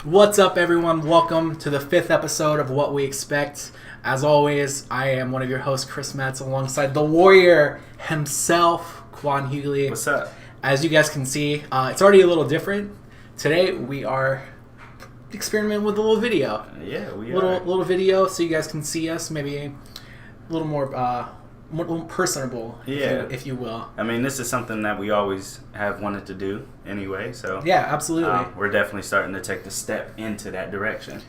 What's up, everyone? Welcome to the 5th episode of What We Expect. As always, I am one of your hosts, Chris Metz, alongside the warrior himself, Quan Hughley. What's up? As you guys can see, it's already a little different. Today, we are experimenting with a little video. Yeah, we are. are. Little video so you guys can see us, maybe a little more personable, if you will. I mean, this is something that we always have wanted to do anyway, so... Yeah, absolutely. We're definitely starting to take the step into that direction.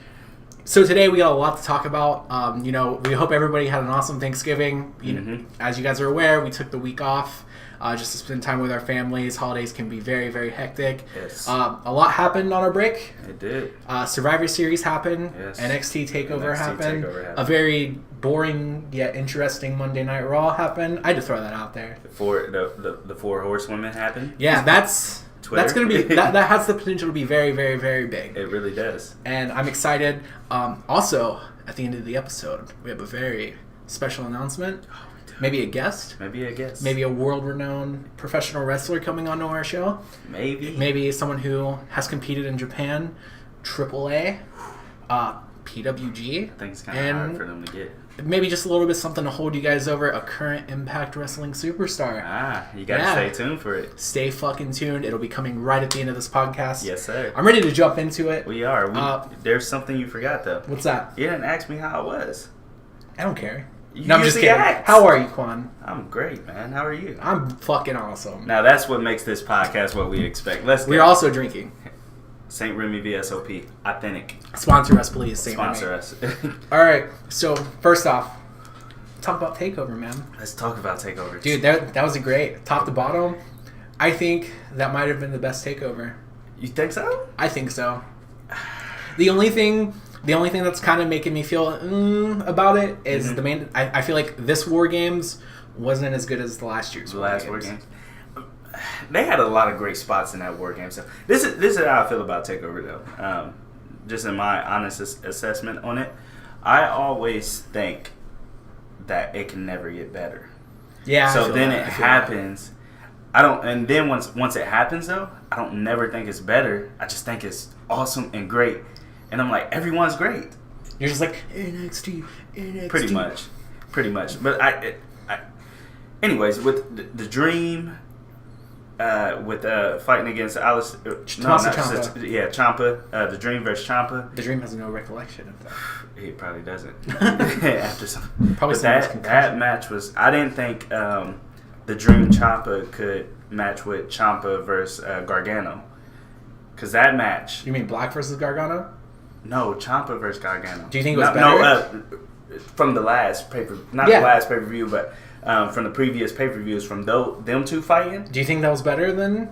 So today we got a lot to talk about. We hope everybody had an awesome Thanksgiving. As you guys are aware, we took the week off just to spend time with our families. Holidays can be very, very hectic. Yes. A lot happened on our break. It did. Survivor Series happened. Yes. NXT TakeOver happened. A very boring yet interesting Monday Night Raw happened. I had to throw that out there. The four horsewomen happened. Yeah, that's going to be that has the potential to be very, very, very big. It really does. And I'm excited. Also, at the end of the episode, we have a very special announcement. Oh, we do. Maybe a guest. Maybe a world-renowned professional wrestler coming onto our show. Maybe someone who has competed in Japan, AAA, PWG. I think it's kind of hard for them to get. Maybe just a little bit something to hold you guys over, a current Impact Wrestling superstar. You got to stay tuned for it. Stay fucking tuned. It'll be coming right at the end of this podcast. Yes, sir. I'm ready to jump into it. We are. There's something you forgot, though. What's that? You didn't ask me how it was. I don't care. No, I'm just kidding. How are you, Quan? I'm great, man. How are you? I'm fucking awesome. Now, that's what makes this podcast what we expect. Let's go. We're also drinking. St. Remy VSOP. Authentic. Sponsor us, please, St. Remy. Sponsor us. All right. So, first off, talk about TakeOver, man. Let's talk about TakeOver. Dude, that was a great top to bottom. I think that might have been the best TakeOver. You think so? I think so. The only thing that's kind of making me feel about it is the main. I feel like this War Games wasn't as good as the last year's War Games. They had a lot of great spots in that War Game. So this is how I feel about TakeOver, though. Just in my honest assessment on it, I always think that it can never get better. Yeah. So then it happens. I don't, and then once it happens though, I don't never think it's better. I just think it's awesome and great, and I'm like, everyone's great. You're just like NXT. Pretty much. But anyways, with the Dream, with fighting against Alice, Ciampa. Ciampa, the Dream versus Ciampa. The Dream has no recollection of that. He probably doesn't. After some, probably that match was. I didn't think the Dream Ciampa could match with Ciampa versus Gargano, because that match. You mean Black versus Gargano? No, Ciampa versus Gargano. Do you think it was better? No, from the last the last pay per view, but from the previous pay per views, from them two fighting. Do you think that was better than?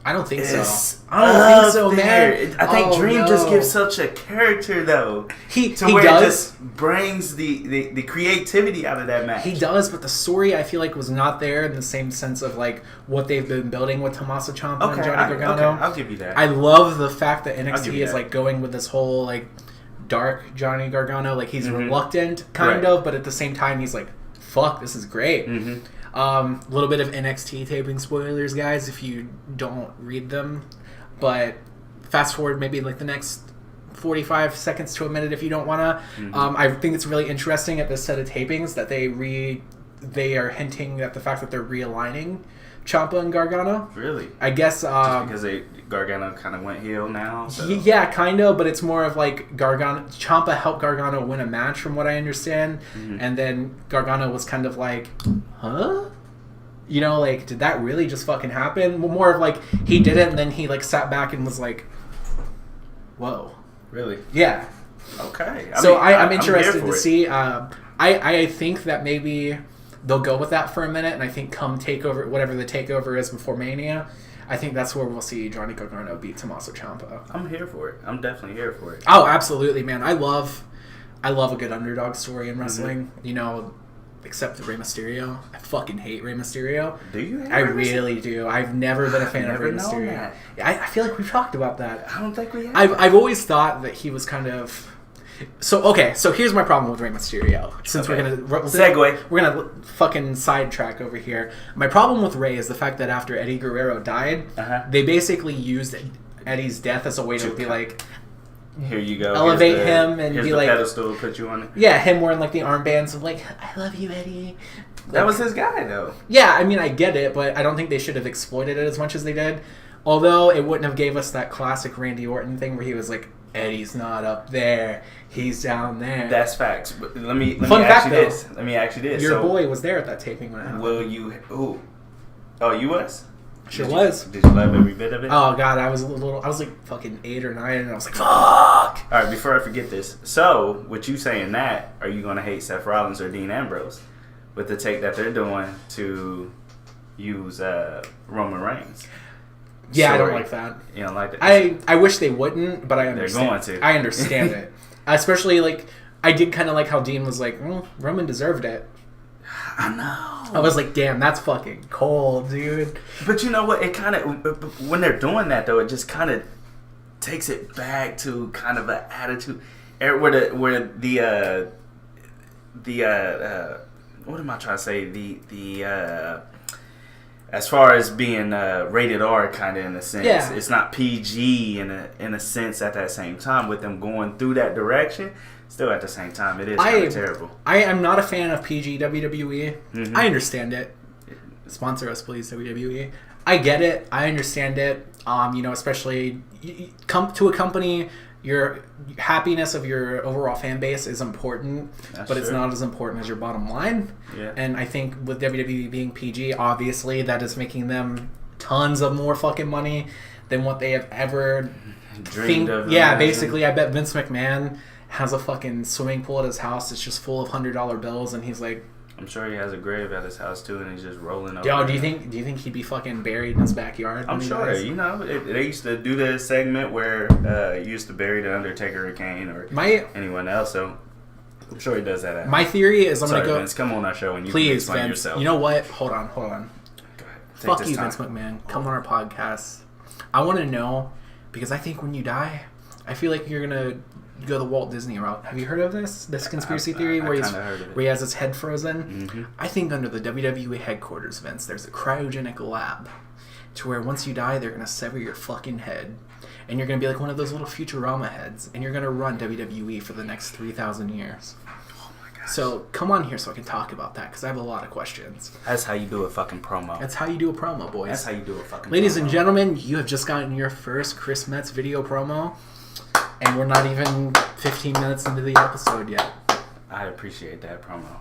I don't think so. I don't think so, man. I think Dream just gives such a character, though. He it does. Just brings the creativity out of that match. He does, but the story I feel like was not there in the same sense of like what they've been building with Tommaso Ciampa and Johnny Gargano. Okay, I'll give you that. I love the fact that NXT is like going with this whole like dark Johnny Gargano. Like he's reluctant, kind of, but at the same time he's like, "Fuck, this is great." A little bit of NXT taping spoilers, guys, if you don't read them. But fast forward maybe like the next 45 seconds to a minute if you don't want to. I think it's really interesting at this set of tapings that they are hinting at the fact that they're realigning Ciampa and Gargano. Really? I guess just because Gargano kind of went heel now. So. Yeah, kind of, but it's more of like Ciampa helped Gargano win a match, from what I understand, and then Gargano was kind of like, huh? You know, like, did that really just fucking happen? More of like he did it, and then he like sat back and was like, whoa. Really? Yeah. Okay. I'm interested to see. I think that maybe they'll go with that for a minute, and I think come TakeOver, whatever the TakeOver is before Mania, I think that's where we'll see Johnny Gargano beat Tommaso Ciampa. I'm here for it. I'm definitely here for it. Oh, absolutely, man. I love a good underdog story in wrestling. You know, except Rey Mysterio. I fucking hate Rey Mysterio. Do you? I really do. I've never been a fan of Rey Mysterio. I feel like we've talked about that. I don't think we have. I've always thought that he was kind of So here's my problem with Rey Mysterio. Since we're gonna fucking sidetrack over here. My problem with Rey is the fact that after Eddie Guerrero died, they basically used Eddie's death as a way to be like, here you go, elevate him and here's be the like pedestal, put you on it. Yeah, him wearing like the armbands of like, I love you, Eddie. Like, that was his guy though. Yeah, I mean, I get it, but I don't think they should have exploited it as much as they did. Although it wouldn't have gave us that classic Randy Orton thing where he was like, Eddie's not up there, he's down there. That's facts. But let me Fun ask fact, you though, this. Let me ask you this. Your boy was there at that taping when it happened. Will you? Who? Oh, you was? Sure was. Did you love every bit of it? Oh god, I was like fucking 8 or 9, and I was like, fuck. All right, before I forget this. So, with you saying that, are you gonna hate Seth Rollins or Dean Ambrose with the take that they're doing to use Roman Reigns? Yeah, I don't like that. You don't like that? I wish they wouldn't, but I understand. They're going to. I understand it. Especially, like, I did kind of like how Dean was like, Roman deserved it. I know. I was like, damn, that's fucking cold, dude. But you know what? It kind of, when they're doing that, though, it just kind of takes it back to kind of an attitude. Where what am I trying to say? As far as being rated R, kind of in a sense, yeah. It's not PG in a sense. At that same time, with them going through that direction, still at the same time, it is kind of terrible. I am not a fan of PG WWE. Mm-hmm. I understand it. Sponsor us, please, WWE. I get it. I understand it. Especially you come to a company. Your happiness of your overall fan base is important, but it's not as important as your bottom line. Yeah. And I think with WWE being PG, obviously that is making them tons of more fucking money than what they have ever dreamed of. Yeah, basically, I bet Vince McMahon has a fucking swimming pool at his house. It's just full of $100 bills, and he's like, I'm sure he has a grave at his house too, and he's just rolling over. Yo, do you think he'd be fucking buried in his backyard? I'm sure. You know, they used to do the segment where you used to bury the Undertaker or Kane or anyone else. So I'm sure he does that. My theory is I'm Sorry, gonna go. Vince, come on our show and you please, can explain Vince, yourself. You know what? Hold on. Go ahead. Fuck you, Vince McMahon. Come on our podcast. I want to know because I think when you die, I feel like you're gonna go the Walt Disney route. Have you heard of this conspiracy theory where he has his head frozen? Mm-hmm. I think under the WWE headquarters, Vince, there's a cryogenic lab to where once you die, they're going to sever your fucking head. And you're going to be like one of those little Futurama heads. And you're going to run WWE for the next 3,000 years. Oh my gosh. So come on here so I can talk about that because I have a lot of questions. That's how you do a fucking promo. That's how you do a promo, boys. That's how you do a fucking Ladies promo. and gentlemen, you have just gotten your first Chris Metz video promo. And we're not even 15 minutes into the episode yet. I appreciate that promo.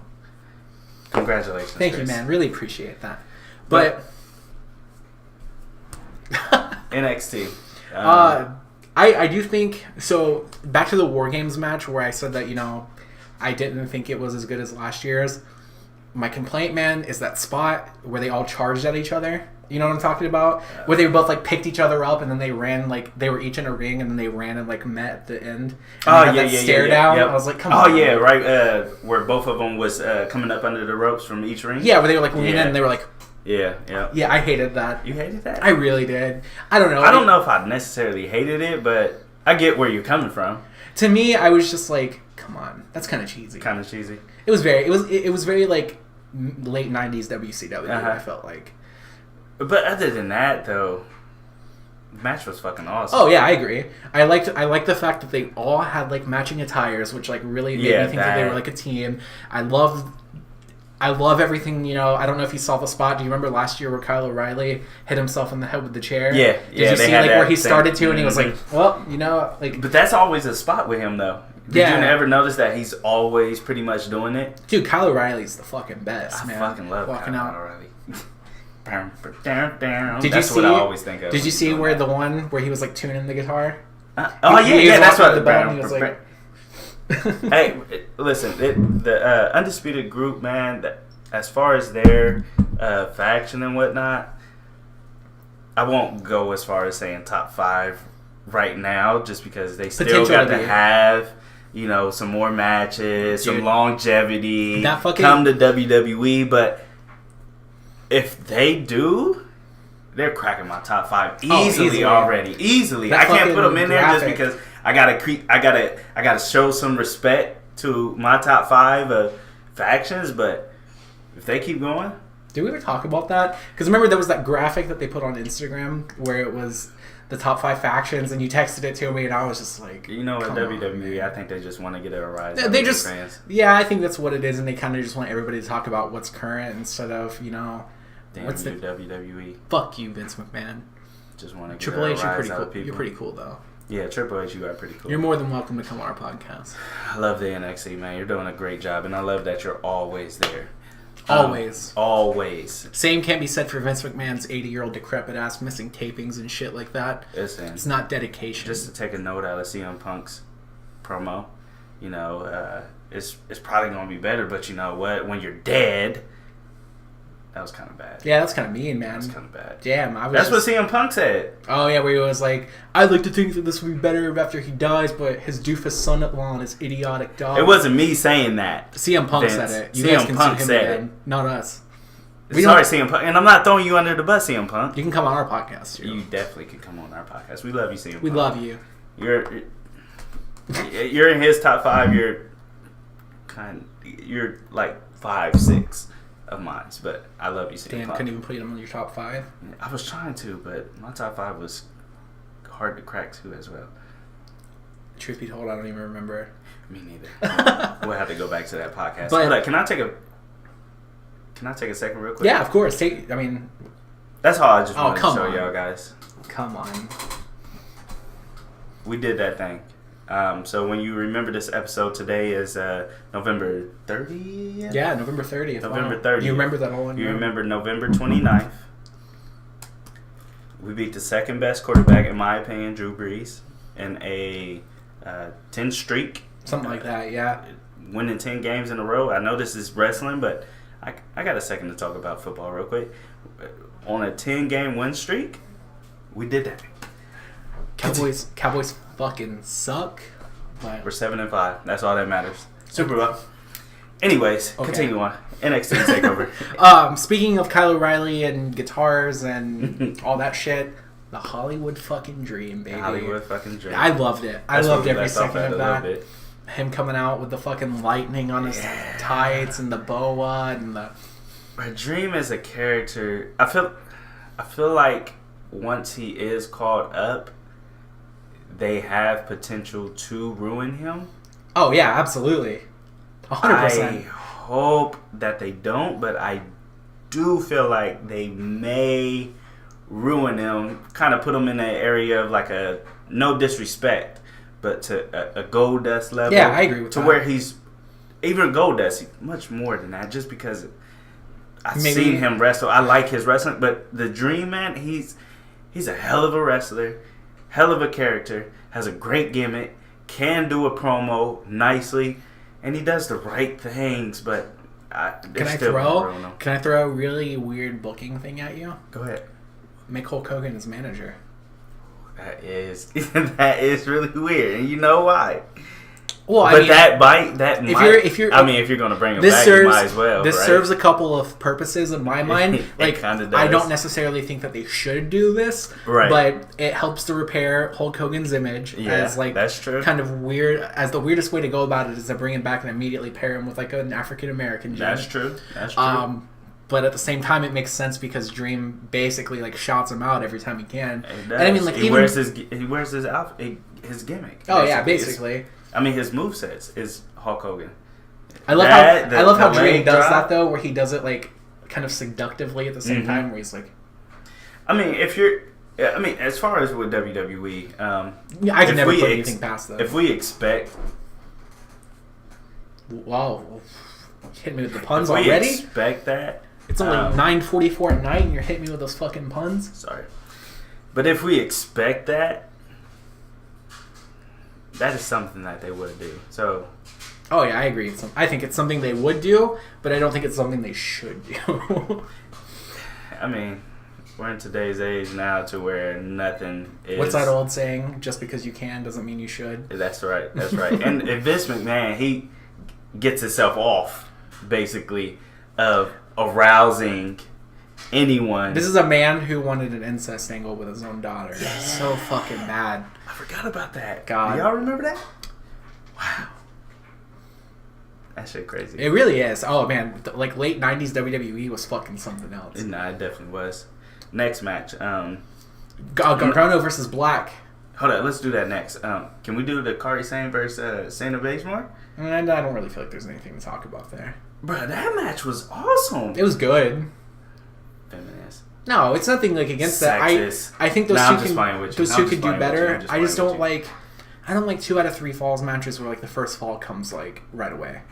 Congratulations, Thank Chris. you, man. Really appreciate that. But NXT. I do think so. Back to the War Games match where I said that I didn't think it was as good as last year's. My complaint, man, is that spot where they all charged at each other. You know what I'm talking about? Where they both like picked each other up and then they ran like they were each in a ring and then they ran and like met at the end. And stare down. Yep. I was like, come on. Oh yeah, right. Where both of them was coming up under the ropes from each ring. Yeah, where they were like leaning in and they were like. Yeah. Yeah, I hated that. You hated that? I really did. I don't know. I don't know if I necessarily hated it, but I get where you're coming from. To me, I was just like, come on, that's kind of cheesy. Kind of cheesy. It was very like late '90s WCW. I felt like. But other than that, though, the match was fucking awesome. Oh yeah, I agree. I liked the fact that they all had like matching attires, which like really made me think that they were like a team. I love everything. I don't know if you saw the spot. Do you remember last year where Kyle O'Reilly hit himself in the head with the chair? Yeah. Did you see like where he started to, and he was like, well, like. But that's always a spot with him, though. Did you ever notice that he's always pretty much doing it? Dude, Kyle O'Reilly's the fucking best, man. I fucking love walking Kyle out. O'Reilly. That's what I always think of. Did you see where the one where he was like tuning the guitar? That's what the bell. He was like, hey, listen, the Undisputed Group, man. As far as their faction and whatnot, I won't go as far as saying top 5 right now, just because they still got to have some more matches, some longevity. Come to WWE, but. If they do, they're cracking my top 5 easily already. Easily, I can't put them in there just because I gotta show some respect to my top 5 factions. But if they keep going, did we ever talk about that? Because remember there was that graphic that they put on Instagram where it was the top 5 factions, and you texted it to me, and I was just like, you know, at WWE, I think they just want to get a rise. They just, yeah, I think that's what it is, and they kind of just want everybody to talk about what's current instead of, you know, damn what's the WWE. Fuck you, Vince McMahon. Just want to get Triple a H, rise you're out of pretty cool. people. You're pretty cool though. Yeah, Triple H, you are pretty cool. You're more than welcome to come on our podcast. I love the NXT, man. You're doing a great job, and I love that you're always there. Always. Always. Same can't be said for Vince McMahon's 80-year-old decrepit ass missing tapings and shit like that. Listen, it's not dedication. Just to take a note out of CM Punk's promo, you know, it's probably going to be better, but you know what? When you're dead, that was kind of bad. Yeah, that's kind of mean, man. That's kind of bad. Damn, that's what CM Punk said. Oh yeah, where he was like, "I'd like to think that this would be better after he dies, but his doofus son-in-law and his idiotic dog." It wasn't me saying that. CM Punk said it. You guys can Punk sue him said again, not us. Sorry, CM Punk, and I'm not throwing you under the bus, CM Punk. You can come on our podcast. You definitely can come on our podcast. We love you, CM Punk. We love you. You're in his top 5. You're like 5, 6 of mine, but I love you, CM Dan Punk. couldn't even put him in your top 5. I was trying to, but my top 5 was hard to crack too as well. Truth be told, I don't even remember. Me neither. We'll have to go back to that podcast. But can I take a second real quick? Yeah, of course. That's all I just wanted to show y'all guys. Come on. We did that thing. So when you remember this episode, today is November 30th? Yeah, November 30th. November 30th. You remember that whole one? You remember November 29th. We beat the second best quarterback, in my opinion, Drew Brees, in a 10 streak. Something like that, yeah. Winning 10 games in a row. I know this is wrestling, but I got a second to talk about football real quick. On a 10-game win streak, we did that. Cowboys fucking suck. But we're 7-5. That's all that matters. Super Bowl. Anyways, Continue on. NXT TakeOver. Speaking of Kyle O'Reilly and guitars and all that shit, the Hollywood fucking dream, baby. The Hollywood fucking dream. I loved it. I loved every second of that. Him coming out with the fucking lightning on his tights and the boa and the. Dream is a character. I feel like once he is caught up, they have potential to ruin him. Oh yeah, absolutely. 100%. I hope that they don't, but I do feel like they may ruin him. Kind of put him in an area of like a no disrespect, but to a Goldust level. Yeah, I agree with that. To where he's even Goldust, much more than that. Just because I've seen him wrestle, I like his wrestling. But the Dream Man, he's a hell of a wrestler, hell of a character, has a great gimmick, can do a promo nicely, and he does the right things. But can I throw a really weird booking thing at you? Go ahead. Make Hulk Hogan his manager. That is really weird, and you know why. Well, if you're going to bring him back, you might as well. This serves a couple of purposes in my mind. Like, I don't necessarily think that they should do this, right? But it helps to repair Hulk Hogan's image. Yeah, that's true. Kind of weird. As the weirdest way to go about it is to bring him back and immediately pair him with like an African American. That's true. That's true. But at the same time, it makes sense because Dream basically like shouts him out every time he can. It does. And I mean, like he wears his outfit, his gimmick. Oh yeah, basically. His movesets is Hulk Hogan. I love how Dream does that though, where he does it like kind of seductively at the same time, where he's like. As far as with WWE, I can never put anything past that. If we expect, wow, hit me with the puns already. Expect that. It's only 9:44 at night, and you're hitting me with those fucking puns. Sorry, but if we expect that. That is something that they would do. So, oh yeah, I agree. I think it's something they would do, but I don't think it's something they should do. We're in today's age now to where nothing is. What's that old saying? Just because you can doesn't mean you should. That's right. That's right. and Vince McMahon, he gets himself off basically of arousing anyone. This is a man who wanted an incest angle with his own daughter. Yeah. So fucking bad. I forgot about that. God. Do y'all remember that? Wow. That shit crazy. It really is. Oh man, like late 90s WWE was fucking something else. Nah, it definitely was. Next match. Gargano versus Black. Hold on, let's do that next. Can we do the Kairi Sane versus Shayna Baszler? And I don't really feel like there's anything to talk about there. Bro, that match was awesome. It was good. Feminist. No, it's nothing like against Sexist. that. I think those two can do better. I just don't like. I don't like 2 out of 3 falls matches where like the first fall comes like right away.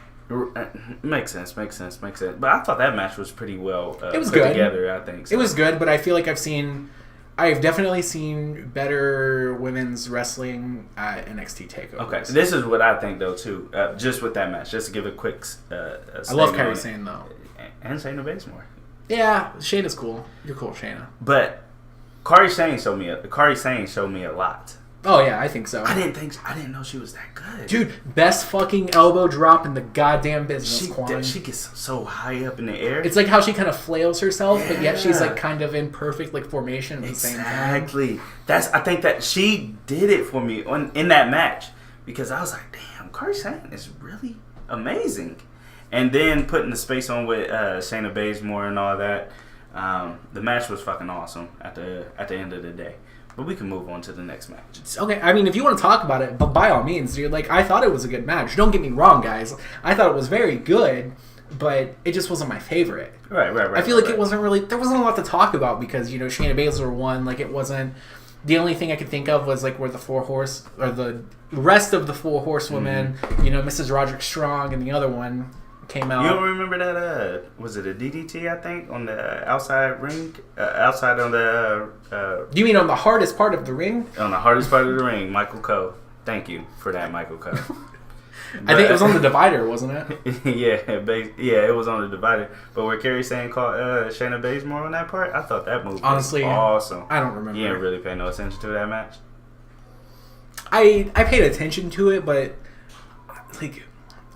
Makes sense. But I thought that match was pretty well it was put good. together, I think. So. It was good, but I feel like I've definitely seen better women's wrestling at NXT TakeOver. Okay, this is what I think though too. Just with that match, just to give a quick. I love Kairi Sane though, and Shayna Baszler. Yeah, Shayna's cool. You're cool, Shayna. But Kairi Sane showed me a lot. Oh yeah, I think so. I didn't know she was that good. Dude, best fucking elbow drop in the goddamn business. She gets so high up in the air. It's like how she kind of flails herself, but yet she's like kind of in perfect like formation at the same time. Exactly. I think that she did it for me in that match because I was like, damn, Kairi Sane is really amazing. And then putting the space on with Shayna Baszler and all that, the match was fucking awesome at the end of the day. But we can move on to the next match. Okay, I mean, if you want to talk about it, but by all means, dude. Like, I thought it was a good match. Don't get me wrong, guys. I thought it was very good, but it just wasn't my favorite. Right. I feel like it wasn't really... There wasn't a lot to talk about because, Shayna Baszler won. Like, it wasn't... The only thing I could think of was, like, where the rest of the 4 horsewomen, Mrs. Roderick Strong and the other one came out. You don't remember that, was it a DDT, I think, on the outside ring? Outside on the... You mean on the hardest part of the ring? On the hardest part of the ring, Michael Cole. Thank you for that, Michael Cole. I think it was on the divider, wasn't it? Yeah, it was on the divider. But where Kairi Sane called Shayna Baszler on that part, I thought that move was awesome. I don't remember. You didn't really pay no attention to that match? I paid attention to it, but like...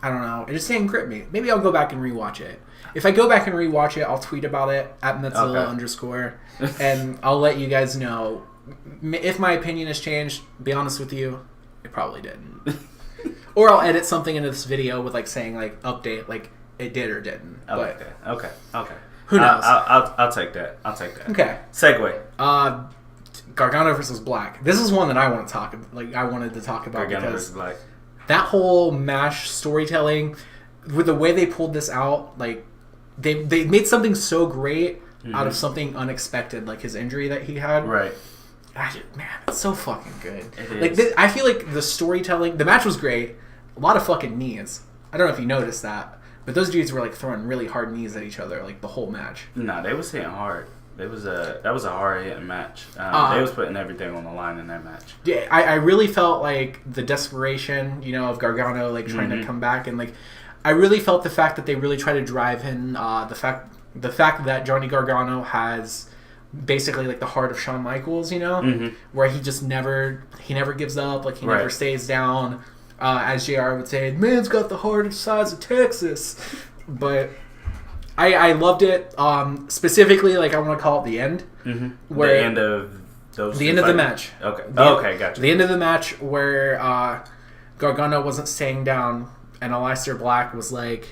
I don't know. It just didn't grip me. Maybe I'll go back and rewatch it. If I go back and rewatch it, I'll tweet about it at Metzilla_, and I'll let you guys know. If my opinion has changed, be honest with you, it probably didn't. Or I'll edit something into this video with like saying like update, like it did or didn't. Okay. Who knows? I'll take that. Okay. Segue. Gargano versus Black. This is one that I want to talk about. Like I wanted to talk about Gargano because versus Black. That whole MASH storytelling, with the way they pulled this out, like they made something so great out of something unexpected, like his injury that he had. Right. Man, it's so fucking good. It is. I feel like the storytelling, the match was great. A lot of fucking knees. I don't know if you noticed that, but those dudes were like throwing really hard knees at each other, like the whole match. Nah, they was hitting hard. That was a hard hitting match. They was putting everything on the line in that match. Yeah, I really felt like the desperation, of Gargano like trying to come back, and like I really felt the fact that they really try to drive in the fact that Johnny Gargano has basically like the heart of Shawn Michaels, where he just never gives up, like he never stays down. As JR would say, man's got the heart the size of Texas, but. I loved it. Specifically, like I want to call it the end, where the end of those. The end of the match. Okay. Okay, gotcha. The end of the match where Gargano wasn't staying down, and Aleister Black was like,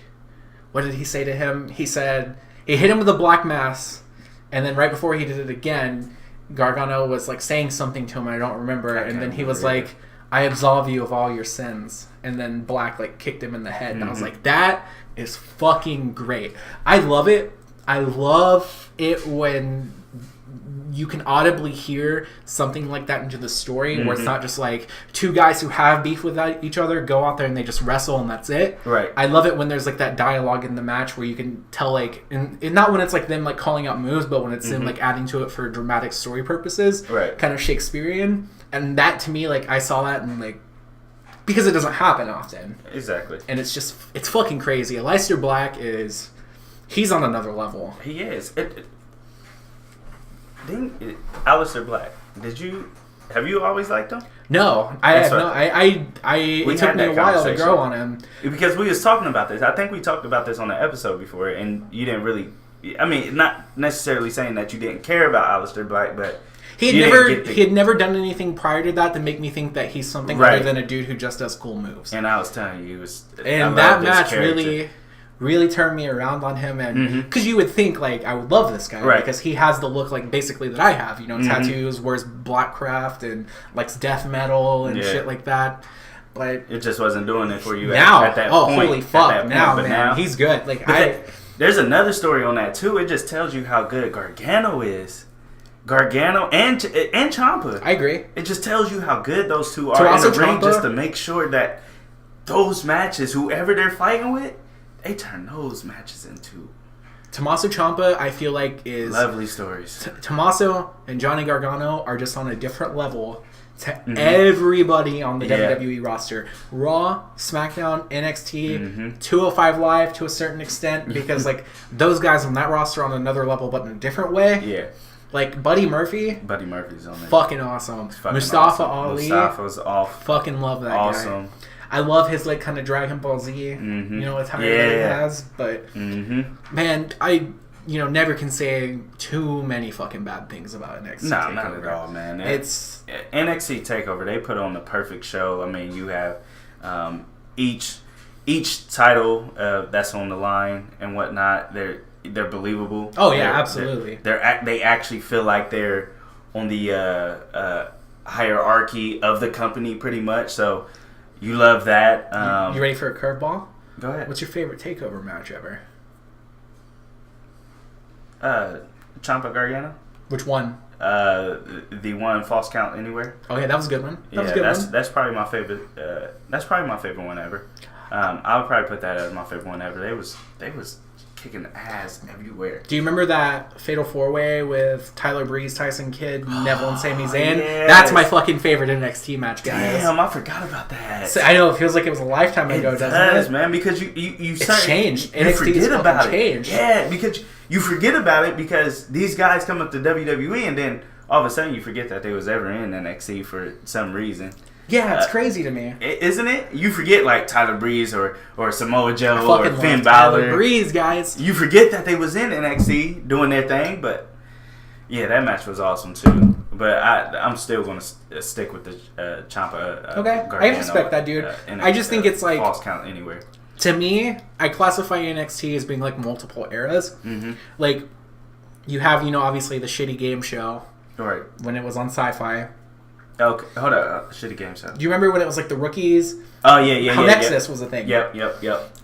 "What did he say to him?" He said he hit him with a black mass, and then right before he did it again, Gargano was like saying something to him. I don't remember, and then he was like, "I absolve you of all your sins," and then Black like kicked him in the head, and I was like, "That." Is fucking great. I love it. I love it when you can audibly hear something like that into the story where it's not just like 2 guys who have beef with each other go out there and they just wrestle and that's it. Right. I love it when there's like that dialogue in the match where you can tell like and not when it's like them like calling out moves, but when it's them like adding to it for dramatic story purposes. Right. Kind of Shakespearean. And that to me, like I saw that and like because it doesn't happen often. Exactly. And it's fucking crazy. Aleister Black he's on another level. He is. Aleister Black, have you always liked him? No, I have not. It took me a while to grow on him. Because we was talking about this. I think we talked about this on an episode before, and you didn't really, I mean, not necessarily saying that you didn't care about Aleister Black, but he had never done anything prior to that make me think that he's something other than a dude who just does cool moves. And I was telling you, that really turned me around on him. And because you would think like I would love this guy because he has the look like basically that I have, you know, tattoos, wears blackcraft, and likes death metal and shit like that. But it just wasn't doing it for you now. At that point. Holy fuck! Now, but man, now, he's good. Like there's another story on that too. It just tells you how good Gargano is. Gargano and Ciampa. I agree. It just tells you how good those two are in the ring, just to make sure that those matches, whoever they're fighting with, they turn those matches into Tommaso Ciampa. I feel like is lovely stories. Tommaso and Johnny Gargano are just on a different level to everybody on the WWE roster. Raw, SmackDown, NXT, 205 Live to a certain extent, because like those guys on that roster are on another level, but in a different way. Yeah. Like Buddy Murphy's on there. Fucking awesome. Mustafa Ali. Mustafa's off. Fucking love that guy. I love his like kind of Dragon Ball Z, you know, attire that he has. But man, I never can say too many fucking bad things about NXT. No, TakeOver. not at all, man. It's NXT TakeOver. They put on the perfect show. I mean, you have each title that's on the line and whatnot. They're believable. Oh yeah, absolutely. They actually feel like they're on the hierarchy of the company, pretty much. So you love that. You ready for a curveball? Go ahead. What's your favorite TakeOver match ever? Ciampa Gargano. Which one? The one False Count Anywhere. Oh yeah, that was a good one. That's probably my favorite. That's probably my favorite one ever. I would probably put that as my favorite one ever. They was kicking ass everywhere. Do you remember that Fatal 4-Way with Tyler Breeze, Tyson Kidd, Neville, and Sami Zayn? Yes. That's my fucking favorite NXT match, guys. Damn, I forgot about that. So, I know, it feels like it was a lifetime ago, doesn't it? Man, because you it's changed. You NXT forget about changed. it. Yeah, because you forget about it because these guys come up to WWE and then all of a sudden you forget that they was ever in NXT for some reason. Yeah, it's crazy to me. Isn't it? You forget like Tyler Breeze or Samoa Joe or Finn Balor. Tyler Breeze, guys. You forget that they was in NXT doing their thing, but yeah, that match was awesome too. But I'm still going to stick with the Ciampa. Okay, Gargano, I respect that, dude. I just think it's like False Count Anywhere. To me, I classify NXT as being like multiple eras. Like you have, obviously the shitty game show, right? When it was on Sci-Fi. Okay, hold up. Shitty game show. Do you remember when it was like the rookies? Oh, yeah. How Nexus was a thing. Yep.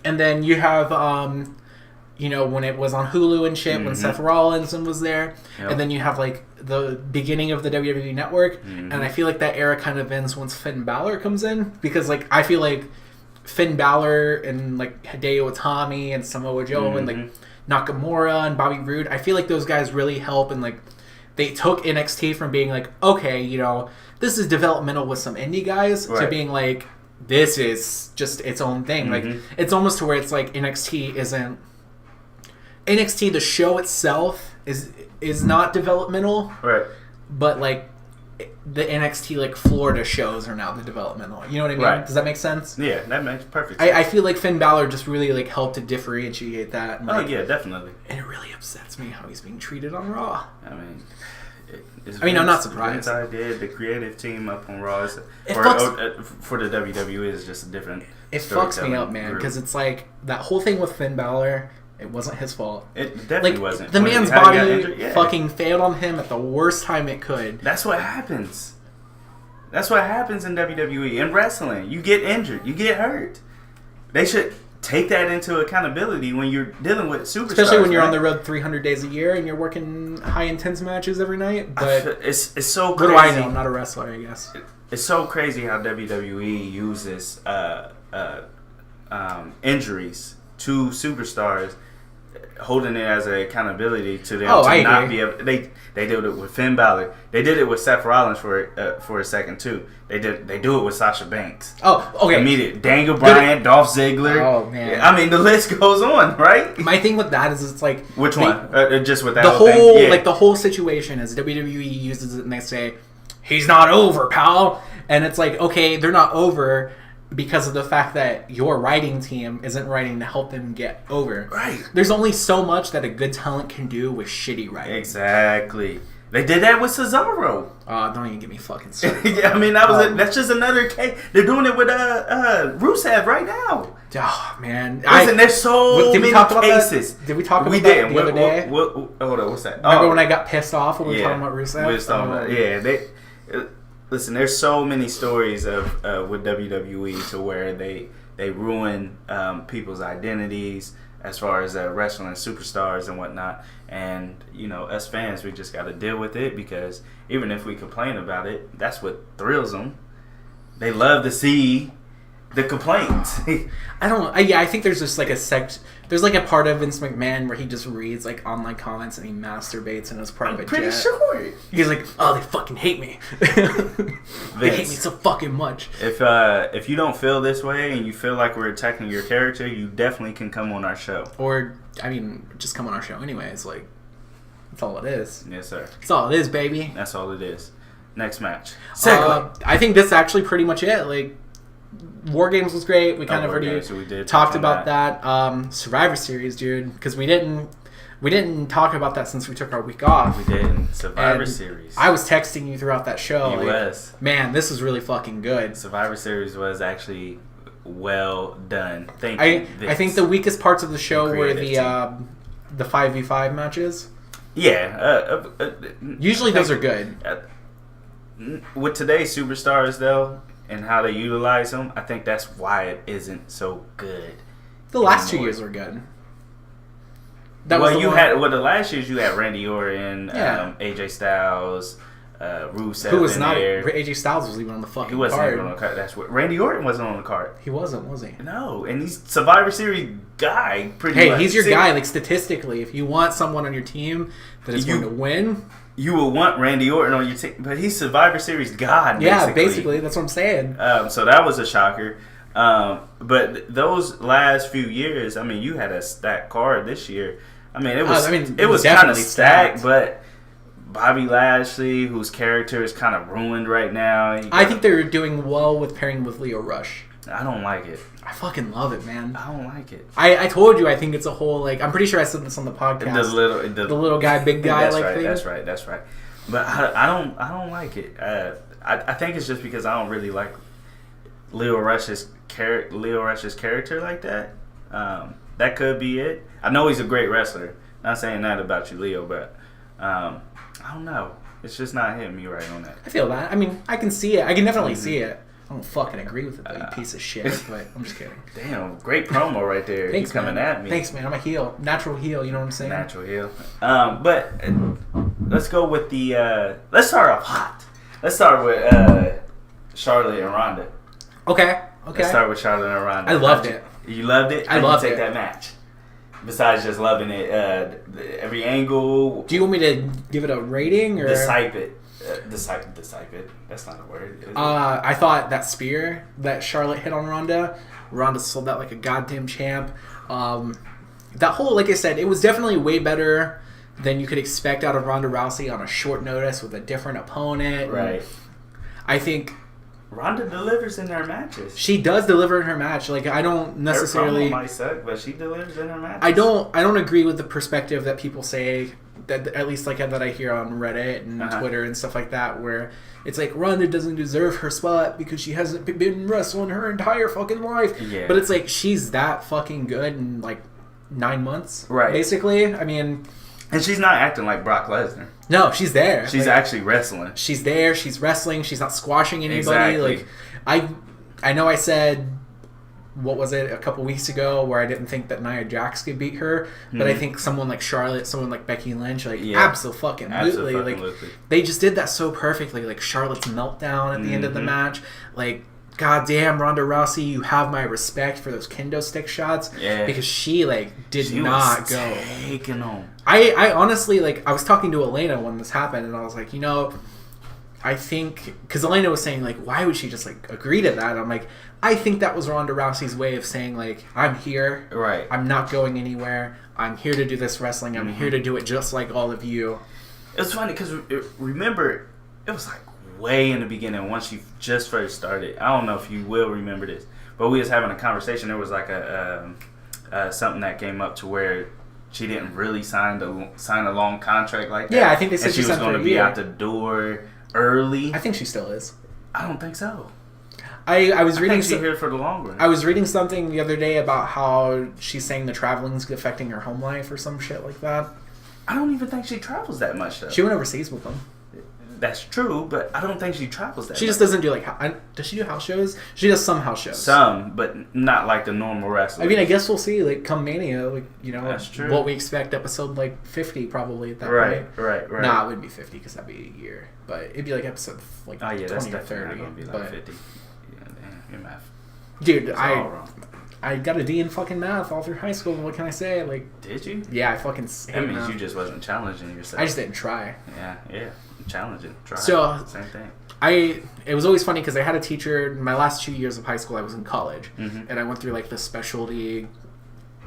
And then you have, when it was on Hulu and shit, when Seth Rollins was there. Yep. And then you have like the beginning of the WWE Network. And I feel like that era kind of ends once Finn Balor comes in. Because like I feel like Finn Balor and like Hideo Itami and Samoa Joe and like Nakamura and Bobby Roode, I feel like those guys really help, and like they took NXT from being like, okay, this is developmental with some indie guys, to being like, this is just its own thing. Like, it's almost to where it's like NXT isn't... NXT, the show itself, is not developmental. Right. But, like, the NXT, like, Florida shows are now the developmental. You know what I mean? Right. Does that make sense? Yeah, that makes perfect sense. I feel like Finn Balor just really, like, helped to differentiate that. And, like, yeah, definitely. And it really upsets me how he's being treated on Raw. I'm not surprised. I did the creative team up on Raw for the WWE is just a different. It fucks me up, man, because it's like that whole thing with Finn Balor. It wasn't his fault. It definitely wasn't. The man's body fucking failed on him at the worst time it could. That's what happens. That's what happens in WWE and wrestling. You get injured. You get hurt. They should take that into accountability when you're dealing with superstars. Especially when you're on the road 300 days a year and you're working high intense matches every night. But it's so crazy. What do I know? I'm not a wrestler, I guess. It's so crazy how WWE uses injuries to superstars, holding it as an accountability to them to not be able. They did it with Finn Balor. They did it with Seth Rollins for a second too. They do it with Sasha Banks. Oh, okay. Immediate. Daniel Bryan, Dolph Ziggler. Oh man. I mean, the list goes on, right? My thing with that is it's like which one? Just with that the whole thing? Yeah. Like the whole situation is WWE uses it and they say he's not over, pal, and it's like okay, they're not over because of the fact that your writing team isn't writing to help them get over. Right. There's only so much that a good talent can do with shitty writing. Exactly. They did that with Cesaro. Don't even get me fucking started. Yeah, I mean, that's just another case. They're doing it with Rusev right now. Oh, man. Listen, there's so many cases. Did we talk about that the other day? Hold on, what's that? Remember when I got pissed off when we were talking about Rusev? We were talking about, listen, there's so many stories of with WWE to where they ruin people's identities as far as wrestling superstars and whatnot. And, you know, us fans, we just got to deal with it because even if we complain about it, that's what thrills them. They love to see the complaints. I think there's just like there's like a part of Vince McMahon where he just reads like online comments and he masturbates in his private jet. Pretty sure. He's like, oh, they fucking hate me. They hate me so fucking much. If you don't feel this way and you feel like we're attacking your character, you definitely can come on our show. Or, I mean, just come on our show anyways. Like, that's all it is. Yes, sir. That's all it is, baby. That's all it is. Next match. I think that's actually pretty much it. Like, War Games was great. We kind of already talked about that. Survivor Series, dude, because we didn't talk about that since we took our week off. We didn't. Survivor Series. I was texting you throughout that show. You was. Man, this is really fucking good. Survivor Series was actually well done. Thank you. I think the weakest parts of the show were the 5v5 matches. Yeah. Usually those are good. With today's superstars, though, and how they utilize them, I think that's why it isn't so good. The last 2 years were good. The last years you had Randy Orton, AJ Styles, Rusev. Who was not there. AJ Styles was even on the fucking card. He wasn't even on the card. That's what Randy Orton wasn't on the card. He wasn't, was he? No, and he's Survivor Series guy. Hey, he's your guy. Like statistically, if you want someone on your team that is going to win, you will want Randy Orton on your team, but he's Survivor Series God. Yeah, basically, that's what I'm saying. So that was a shocker. But those last few years, I mean, you had a stacked card this year. I mean, it was kind of stacked, but Bobby Lashley, whose character is kind of ruined right now. I think they're doing well with pairing with Lio Rush. I don't like it. I fucking love it, man. I don't like it. I told you I think it's a whole, like, I'm pretty sure I said this on the podcast. The little guy, big guy thing. That's right. But I don't like it. I think it's just because I don't really like Lio Rush's character like that. That could be it. I know he's a great wrestler. Not saying that about you, Leo, but I don't know. It's just not hitting me right on that. I feel that. I mean, I can see it. I can definitely see it. I don't fucking agree with it, though, you piece of shit. But I'm just kidding. Damn, great promo right there. Thanks, coming at me. Thanks, man. I'm a heel. Natural heel, you know what I'm saying? Natural heel. But let's go with the... let's start off hot. Let's start with Charlotte and Ronda. Okay. Let's start with Charlotte and Ronda. I loved it. You loved it? I loved it. Take that match. Besides just loving it, every angle. Do you want me to give it a rating or decipher it? Decipher it. That's not a word. I thought that spear that Charlotte hit on Ronda sold that like a goddamn champ. That whole, like I said, it was definitely way better than you could expect out of Ronda Rousey on a short notice with a different opponent. Right. I think Ronda delivers in her matches. She does deliver in her match. Like, I don't necessarily... Her promo might suck, but she delivers in her matches. I don't agree with the perspective that people say, that at least like that I hear on Reddit and Twitter and stuff like that, where it's like, Ronda doesn't deserve her spot because she hasn't been wrestling her entire fucking life. Yeah. But it's like, she's that fucking good in like 9 months. Right. Basically. I mean... And she's not acting like Brock Lesnar. No, she's there. She's actually wrestling. She's there. She's wrestling. She's not squashing anybody. Exactly. Like, I know I said, what was it, a couple weeks ago, where I didn't think that Nia Jax could beat her, but I think someone like Charlotte, someone like Becky Lynch, like, absolutely. Like, they just did that so perfectly. Like, Charlotte's meltdown at the end of the match. Like, goddamn, Ronda Rousey, you have my respect for those kendo stick shots. Yeah. Because she, like, did not go. Taking them. I honestly, like, I was talking to Elena when this happened, and I was like, you know, I think, because Elena was saying, like, why would she just, like, agree to that? I'm like, I think that was Ronda Rousey's way of saying, like, I'm here. Right. I'm not going anywhere. I'm here to do this wrestling. I'm here to do it just like all of you. It was funny, because remember, it was, like, way in the beginning, once you just first started. I don't know if you will remember this, but we was having a conversation. There was, like, a something that came up to where she didn't really sign a long contract like that. Yeah, I think they said and she was going to be out the door early. I think she still is. I don't think so. I was reading. I think she's here for the long run. I was reading something the other day about how she's saying the traveling's affecting her home life or some shit like that. I don't even think she travels that much though. She went overseas with them. That's true, but I don't think she travels that much. She just doesn't do does she do house shows? She does some house shows. Some, but not like the normal wrestlers. I mean, I guess we'll see, like, come Mania, like, you know, that's true. What we expect, episode, like, 50 probably at that point. Right. Nah, it wouldn't be 50 because that'd be a year. But it'd be, like, episode, like, 20 that's or 30. Not gonna be like 50. Yeah, damn, your math. Dude, I got a D in fucking math all through high school. What can I say? Like, did you? Yeah, I fucking that means math. You just wasn't challenging yourself. I just didn't try. Yeah. Challenging. Try. So, same thing. It was always funny because I had a teacher, my last 2 years of high school, I was in college. Mm-hmm. And I went through, like, the specialty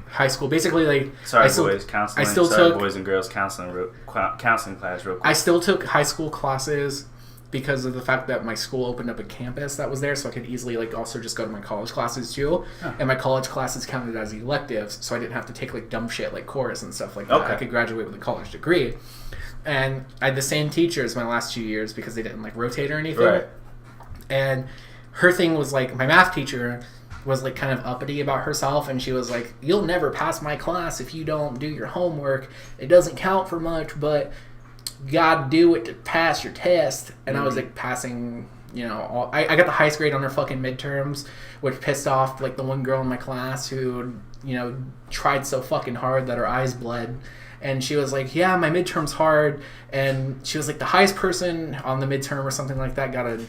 high school. Basically, like... boys, counseling. Boys and girls counseling class real quick. I still took high school classes because of the fact that my school opened up a campus that was there, so I could easily, like, also just go to my college classes, too. Huh. And my college classes counted as electives, so I didn't have to take, like, dumb shit like chorus and stuff like that. I could graduate with a college degree. And I had the same teachers my last 2 years because they didn't, like, rotate or anything. Right. And her thing was, like, my math teacher was, like, kind of uppity about herself, and she was like, you'll never pass my class if you don't do your homework. It doesn't count for much, but you gotta do it to pass your test. And I was, like, passing, you know, I got the highest grade on her fucking midterms, which pissed off, like, the one girl in my class who, you know, tried so fucking hard that her eyes bled. And she was like, yeah, my midterm's hard. And she was like, the highest person on the midterm or something like that got a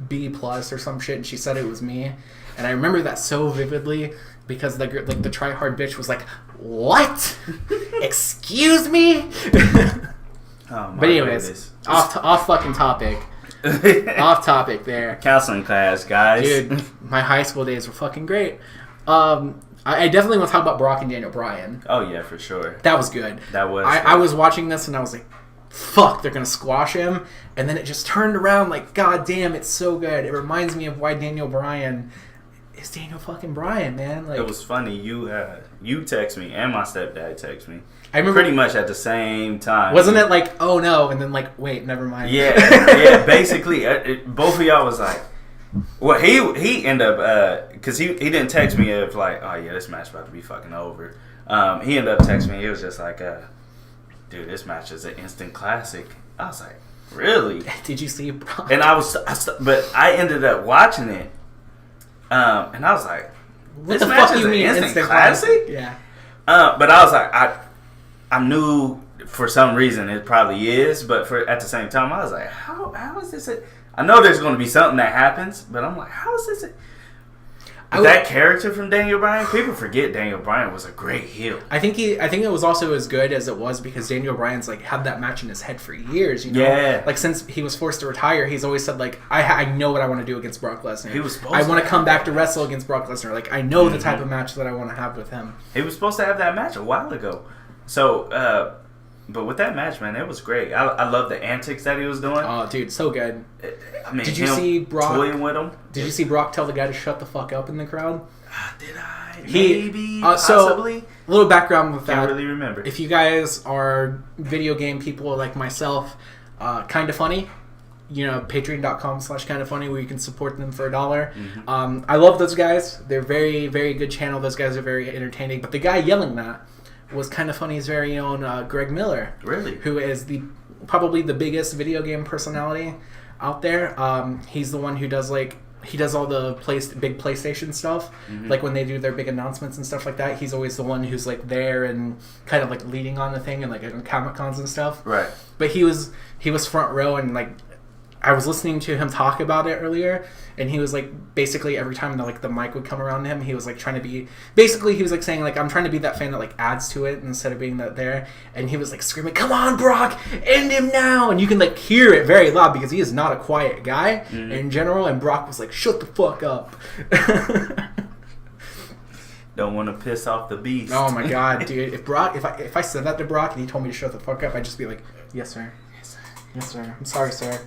B+ or some shit. And she said it was me. And I remember that so vividly because the try-hard bitch was like, what? Excuse me? But anyways, off fucking topic. Off topic there. Counseling class, guys. Dude, my high school days were fucking great. I definitely want to talk about Brock and Daniel Bryan. Oh, yeah, for sure. That was good. That was I was watching this and I was like, fuck, they're going to squash him. And then it just turned around like, god damn, it's so good. It reminds me of why Daniel Bryan is Daniel fucking Bryan, man. Like, it was funny. You text me and my stepdad text me. I remember pretty much at the same time. Wasn't it like, oh no, and then like, wait, never mind. Yeah, basically, both of y'all was like, well, he ended up, because he didn't text me if like, oh yeah, this match about to be fucking over. He ended up texting me. He was just like, dude, this match is an instant classic. I was like, really? Did you see Brock? And but I ended up watching it, and I was like, what the fuck do you mean instant classic? Yeah. But I was like, I knew for some reason it probably is, but at the same time, I was like, how is this? I know there's going to be something that happens, but I'm like, how is this? That character from Daniel Bryan, people forget Daniel Bryan was a great heel. I think it was also as good as it was because Daniel Bryan's like had that match in his head for years. You know? Yeah. Like since he was forced to retire, he's always said like, I know what I want to do against Brock Lesnar. He was supposed I want to come back to wrestle against Brock Lesnar. Like I know the type of match that I want to have with him. He was supposed to have that match a while ago. So, but with that match, man, it was great. I love the antics that he was doing. Oh, dude, so good. I mean, did you see Brock toying with him? Did you see Brock tell the guy to shut the fuck up in the crowd? Did I? Maybe, So, possibly. a little background with that. Can't really remember. If you guys are video game people like myself, Kinda Funny, you know, patreon.com/kindafunny where you can support them for $1. Mm-hmm. I love those guys. They're very, very good channel. Those guys are very entertaining. But the guy yelling that was Kinda Funny's very own Greg Miller. Really? Who is probably the biggest video game personality out there. He's the one who does all the big PlayStation stuff. Mm-hmm. Like when they do their big announcements and stuff like that, he's always the one who's like there and kind of like leading on the thing and like at Comic Cons and stuff. Right. But he was front row and like I was listening to him talk about it earlier, and he was like basically every time the mic would come around him, he was like trying to be he was like saying like I'm trying to be that fan that like adds to it instead of being that there, and he was like screaming, "Come on, Brock, end him now!" And you can like hear it very loud because he is not a quiet guy in general, and Brock was like, "Shut the fuck up." Don't want to piss off the beast. Oh my god, dude! If I said that to Brock and he told me to shut the fuck up, I'd just be like, "Yes, sir. Yes, sir. I'm sorry, sir."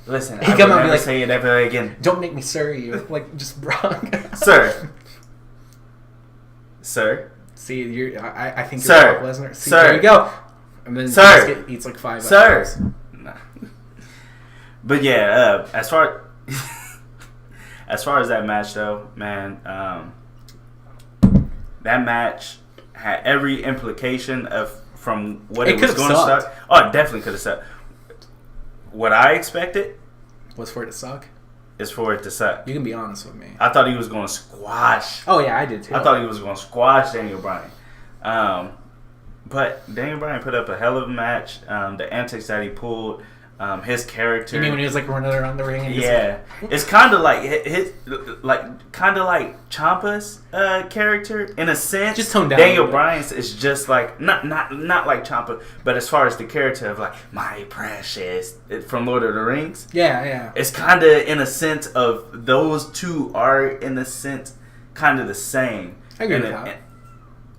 Listen. He I come will out and be never like, say it ever again. "Don't make me sir you." Like just Brock. Sir. See, I think you're Brock Lesnar. See, there you go. And then sir, eats like 5 hours. Nah. But yeah, as far as that match though, man, that match had every implication from what it was going to start. Oh, it definitely could have sucked. What I expected was for it to suck. Is for it to suck. You can be honest with me. I thought he was going to squash. Oh yeah, I did too. I thought he was going to squash Daniel Bryan. But Daniel Bryan put up a hell of a match. The antics that he pulled, his character. You mean when he was like running around the ring? And it's kind of like Ciampa's character in a sense. Just toned down. Daniel Bryan's is just like not like Ciampa, but as far as the character of like my precious from Lord of the Rings. Yeah. It's kind of in a sense of those two are in a sense kind of the same. I agree with that.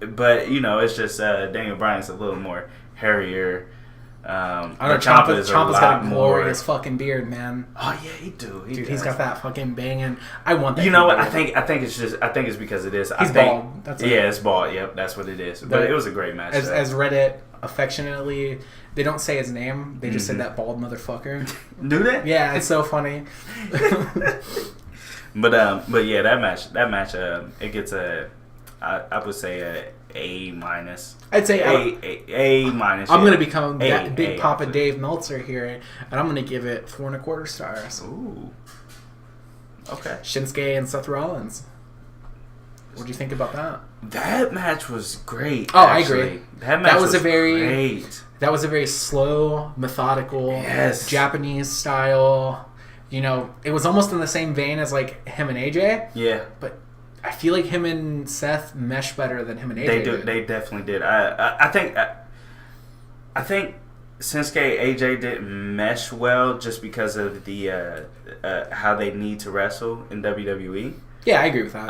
But it's just Daniel Bryan's a little more hairier. I don't know. Ciampa's got a glorious fucking beard, man. Oh yeah, he do. Dude, he's got that fucking banging. I want that. You know what? I think it's because it is. He's bald. That's it's bald. Yep, that's what it is. But it was a great match. As Reddit affectionately, they don't say his name. They just said that bald motherfucker. Do they? Yeah, it's so funny. But yeah, that match, it gets I would say A minus. I'd say A minus. I'm gonna become Big Papa Dave Meltzer here, and I'm gonna give it 4.25 stars. Ooh. Okay. Shinsuke and Seth Rollins. What do you think about that? That match was great. Oh, actually. I agree. That match was great. That was a very slow, methodical, Japanese style. It was almost in the same vein as like him and AJ. Yeah. But I feel like him and Seth mesh better than him and AJ. They definitely did. I think Shinsuke AJ didn't mesh well just because of the how they need to wrestle in WWE. Yeah, I agree with that.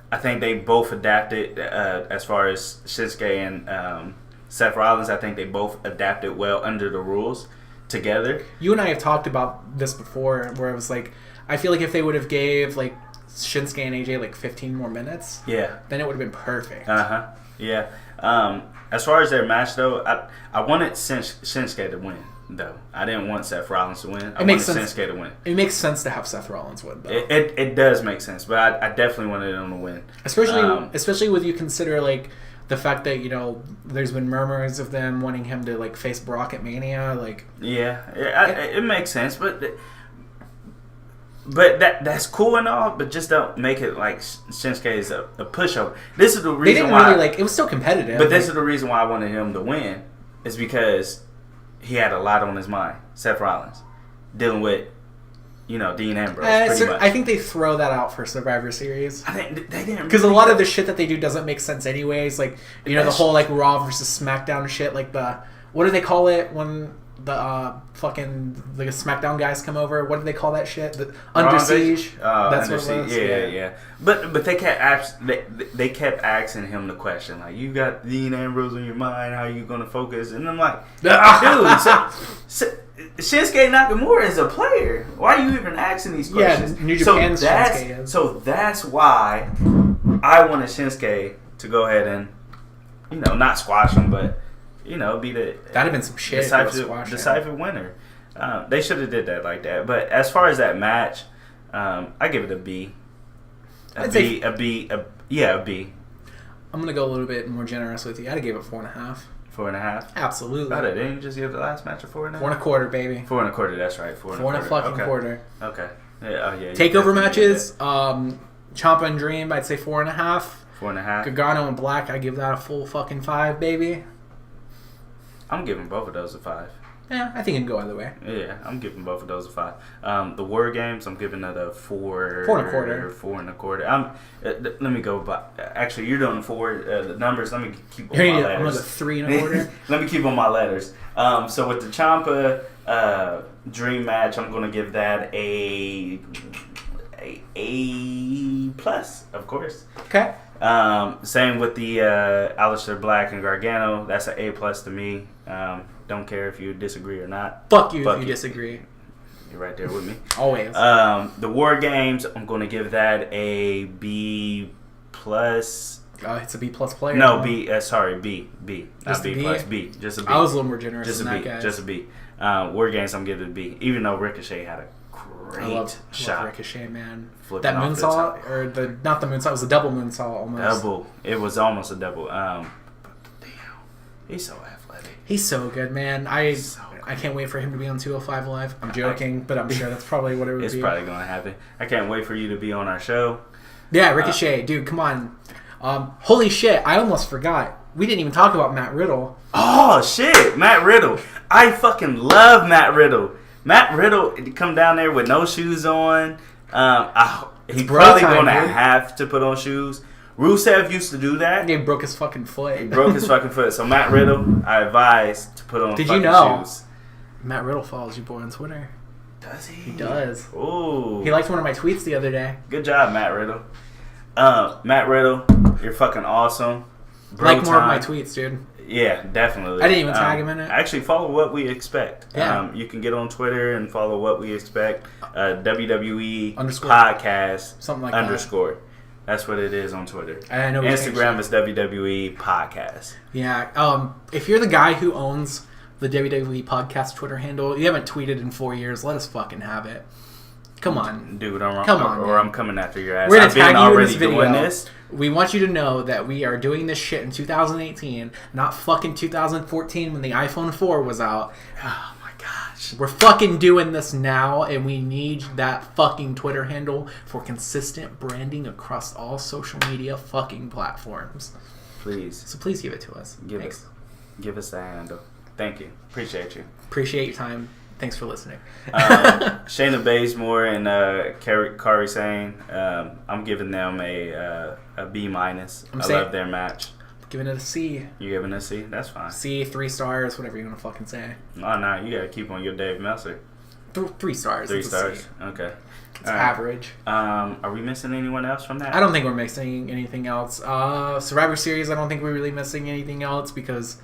I think they both adapted as far as Shinsuke and Seth Rollins. I think they both adapted well under the rules together. You and I have talked about this before, where it was like, I feel like if they would have gave like Shinsuke and AJ like 15 more minutes, then it would have been perfect. Yeah. As far as their match though, I wanted Shinsuke to win though. I didn't want Seth Rollins to win. I wanted Shinsuke to win. It makes sense to have Seth Rollins win though. It does make sense, but I definitely wanted him to win. Especially with you consider like the fact that there's been murmurs of them wanting him to like face Brock at Mania. Like it makes sense, but that's cool and all, but just don't make it like Shinsuke is a pushover. This is the reason they didn't why really it was still competitive. But this is the reason why I wanted him to win, is because he had a lot on his mind. Seth Rollins dealing with Dean Ambrose. Pretty much. I think they throw that out for Survivor Series. I think they didn't, because a lot of the shit that they do doesn't make sense anyways. Like the whole like Raw versus SmackDown shit. Like what do they call it when the fucking the SmackDown guys come over? What do they call that shit? The Under Siege. That's what it was. Yeah. But they kept asking him the question like, you got Dean Ambrose on your mind, how are you gonna focus? And I'm like, dude, Shinsuke Nakamura is a player. Why are you even asking these questions? Yeah, New Japan's Shinsuke is. So that's why I wanted Shinsuke to go ahead and not squash him, but be the that'd have been some shit. Decisive winner. They should have did that like that. But as far as that match, I give it a B. A B. I'm gonna go a little bit more generous with you. I'd give it 4.5. 4.5. Absolutely. Oh, didn't you just give the last match a 4.5? 4.25, baby. 4.25. That's right. 4.25. Quarter. Okay. Yeah. Takeover matches. Ciampa and Dream. I'd say 4.5. 4.5. Gargano and Black. I give that a full fucking 5, baby. I'm giving both of those a 5. Yeah, I think it can go either way. Yeah, I'm giving both of those a 5. The War Games, I'm giving it a 4. 4.25. 4.25. Let me go by. Actually, you're doing 4. The numbers. Let me keep on my letters. I'm going to 3.25. Let me keep on my letters. So with the Ciampa Dream match, I'm going to give that a plus, of course. Okay. Same with the Aleister Black and Gargano. That's an A plus to me. Don't care if you disagree or not. Fuck you if you disagree. You're right there with me. Always. The War Games, I'm going to give that a B plus. It's a B+ player. No, B. Sorry, B. Just not B+. B. Just a B. I was a little more generous just than a that, B. guys. Just a B. War Games, I'm giving it a B. Even though Ricochet had a great shot. I love Ricochet, man. Flipping that off the moonsault, top. or not the moonsault, it was a double moonsault almost. Double. It was almost a double. But damn, he's so athletic. He's so good, man. I can't wait for him to be on 205 Live. I'm joking, but I'm sure that's probably what it would be. It's probably going to happen. I can't wait for you to be on our show. Yeah, Ricochet, dude, come on. Holy shit, I almost forgot. We didn't even talk about Matt Riddle. Oh, shit, Matt Riddle. I fucking love Matt Riddle. Matt Riddle come down there with no shoes on. He's probably going to have to put on shoes. Rusev used to do that. He broke his fucking foot. He broke his fucking foot. So Matt Riddle, I advise to put on Did fucking you know shoes. Matt Riddle follows your boy on Twitter? Does he? He does. Ooh. He liked one of my tweets the other day. Good job, Matt Riddle. Matt Riddle, you're fucking awesome. Like more of my tweets, dude. Yeah, definitely. I didn't even tag him in it. Actually, follow What We Expect. Yeah. You can get on Twitter and follow What We Expect. WWE _ podcast something like _ That's what it is on Twitter. I know. Instagram is WWE podcast. Yeah. If you're the guy who owns the WWE podcast Twitter handle, you haven't tweeted in 4 years, let us fucking have it. Come on. Dude, Come on, or man. I'm coming after your ass. We're going to tag you in this doing video. this. We want you to know that we are doing this shit in 2018, not fucking 2014 when the iPhone 4 was out. Oh my gosh. We're fucking doing this now, and we need that fucking Twitter handle for consistent branding across all social media fucking platforms. Please. So please give it to us. Give us that handle. Thank you. Appreciate you. Appreciate your time. Thanks for listening. Shayna Baszler and Kairi Sane, I'm giving them a B-. I love their match. I'm giving it a C. You giving it a C? That's fine. C, 3 stars, whatever you want to fucking say. No, you gotta keep on your Dave Meltzer. 3 stars. 3 it's stars. A C. Okay. It's average. Are we missing anyone else from that? I don't think we're missing anything else. Survivor Series, I don't think we're really missing anything else because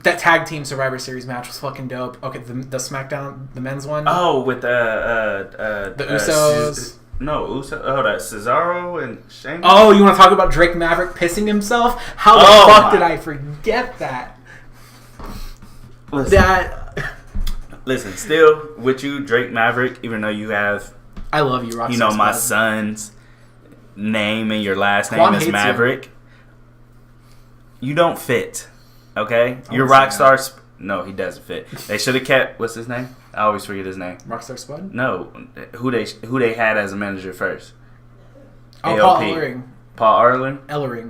that tag team Survivor Series match was fucking dope. Okay, the SmackDown, the men's one. Oh, with the Usos. Cesaro and Shane. Oh, you want to talk about Drake Maverick pissing himself? How the fuck did I forget that? Listen, still with you, Drake Maverick, even though you have... I love you, Rockstar my Spud. son's name and your last name is Maverick. You don't fit, okay? You're Rockstar... No, he doesn't fit. They should have kept... What's his name? I always forget his name. Rockstar Spud? No, who they had as a manager first? Oh, Paul Ellering. Paul Ellering?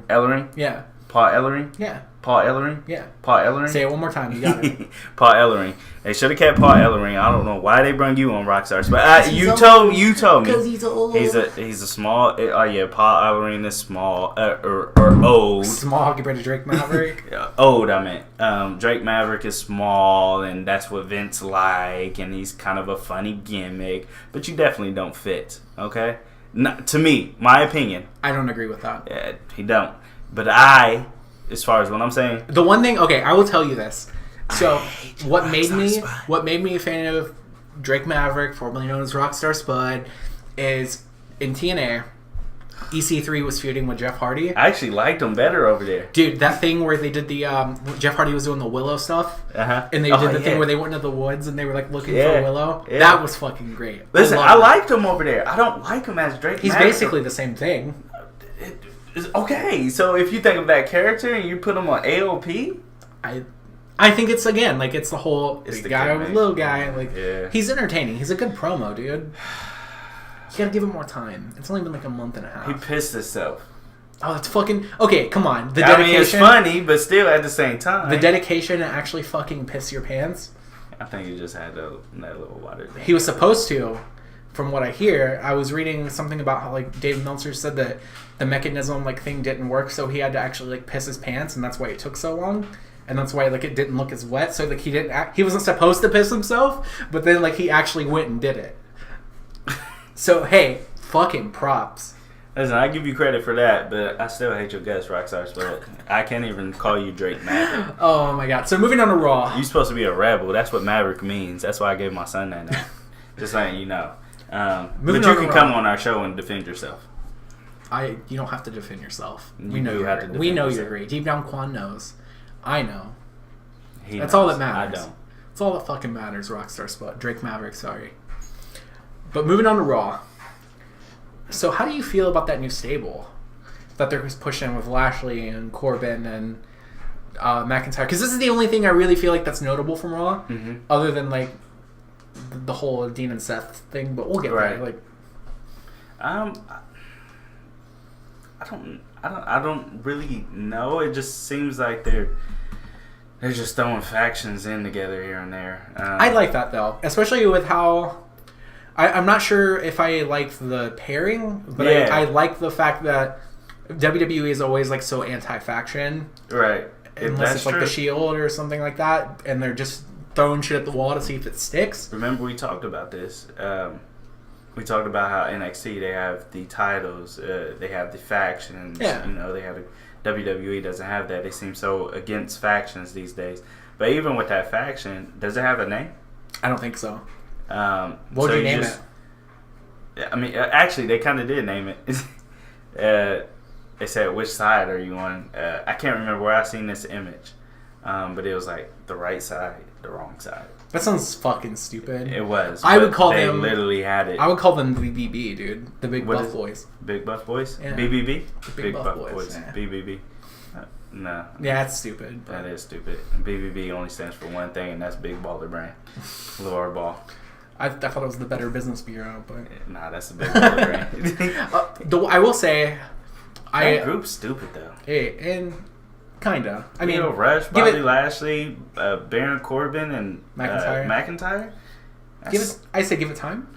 Ellering? Yeah. Paul Ellering? Yeah. Paul Ellering? Yeah. Paul Ellering? Say it one more time. You got it. Paul Ellering. They should have kept Paul Ellering. I don't know why they brung you on Rockstar. But you told me. Because he's old. He's a small. Oh yeah, Paul Ellering is small or old. Small compared to Drake Maverick. Old, I meant. Drake Maverick is small, and that's what Vince like, and he's kind of a funny gimmick. But you definitely don't fit. Okay, to me, my opinion. I don't agree with that. Yeah, he don't. But as far as what I'm saying, the one thing, okay, I will tell you this. So, what made me a fan of Drake Maverick, formerly known as Rockstar Spud, is in TNA, EC3 was feuding with Jeff Hardy. I actually liked him better over there. Dude, that thing where they did the Jeff Hardy was doing the Willow stuff, and they did the thing where they went into the woods and they were like looking for Willow. Yeah. That was fucking great. Listen, I liked him over there. I don't like him as Drake. He's Maverick. basically the same thing. Okay, so if you think of that character and you put him on AOP, I think it's again like it's the whole the guy gimmick. with little guy he's entertaining. He's a good promo, dude. You gotta give him more time. It's only been like a month and a half. He pissed himself. Oh, that's fucking okay. Come on, the dedication. I mean, it's funny, but still at the same time, the dedication to actually fucking piss your pants. I think he just had that little water. He was supposed to. From what I hear, I was reading something about how like Dave Meltzer said that the mechanism thing didn't work, so he had to actually piss his pants, and that's why it took so long, and that's why it didn't look as wet. So he wasn't supposed to piss himself, but then he actually went and did it. So hey, fucking props. Listen, I give you credit for that, but I still hate your guts, Rockstar Spud. I can't even call you Drake Maverick. Oh my god. So moving on to Raw. You're supposed to be a rebel. That's what Maverick means. That's why I gave my son that name. Just letting you know. But you can come on our show and defend yourself. You don't have to defend yourself. We know you're great. Deep down, Quan knows. I know. That's knows. all that matters. I don't. That's all that fucking matters, Rockstar Spot. Drake Maverick, sorry. But moving on to Raw. So how do you feel about that new stable that they're pushing with Lashley and Corbin and McIntyre? Because this is the only thing I really feel like that's notable from Raw, other than like the whole Dean and Seth thing. But we'll get there. Like, I don't really know. It just seems like they're just throwing factions in together here and there. I like that though, especially with how I'm not sure if I like the pairing, but I like the fact that WWE is always like so anti-faction, right? Unless it's like the Shield or something like that, and they're just throwing shit at the wall to see if it sticks. Remember we talked about this. We talked about how NXT, they have the titles, they have the factions. Yeah. They have WWE doesn't have that. They seem so against factions these days. But even with that faction, does it have a name? I don't think so. What would you name it? I mean, actually, they kind of did name it. They said, which side are you on? I can't remember where I seen this image. But it was like the right side, the wrong side. That sounds fucking stupid. It was. I would call them. They literally had it. I would call them BBB, dude. The Big Buff Boys. Big Buff Boys? Yeah. BBB? Big Buff Boys. Yeah. BBB. No. Yeah, that's stupid. That is stupid. BBB only stands for one thing, and that's Big Baller Brand. Lower Ball. I thought it was the Better Business Bureau, but nah, that's the Big Baller Brand. I will say, that group's stupid though. Hey, and kinda. I mean, Rush, Bobby Lashley, Baron Corbin, and McIntyre. I say give it time.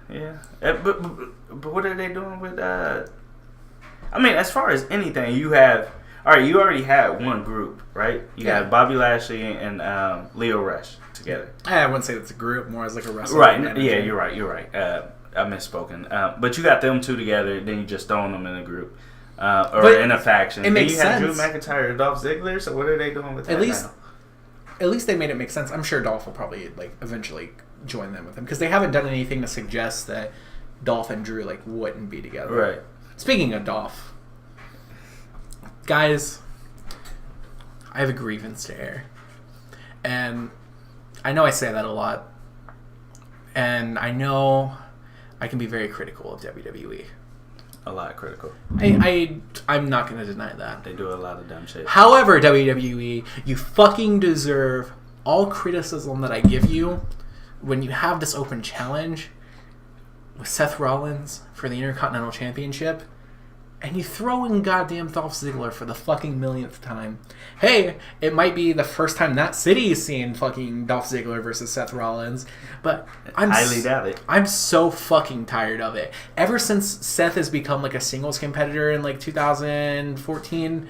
Yeah, but what are they doing with? I mean, as far as anything, you have. All right, you already had one group, right? You had Bobby Lashley and Leo Rush together. I wouldn't say it's a group, more as like a wrestling. Right. Manager. Yeah, you're right. I misspoken. But you got them two together, then you just throwing them in a group. Or in a faction. It makes you sense. Drew McIntyre and Dolph Ziggler, so what are they doing with that now? At least they made it make sense. I'm sure Dolph will probably like eventually join them with him because they haven't done anything to suggest that Dolph and Drew like wouldn't be together. Right. Speaking of Dolph, guys, I have a grievance to air, and I know I say that a lot, and I know I can be very critical of WWE. A lot critical. I'm not going to deny that. They do a lot of dumb shit. However, WWE, you fucking deserve all criticism that I give you when you have this open challenge with Seth Rollins for the Intercontinental Championship and you throw in goddamn Dolph Ziggler for the fucking millionth time. Hey, it might be the first time that city is seeing fucking Dolph Ziggler versus Seth Rollins, but I highly doubt it. I'm so fucking tired of it. Ever since Seth has become like a singles competitor in like 2014,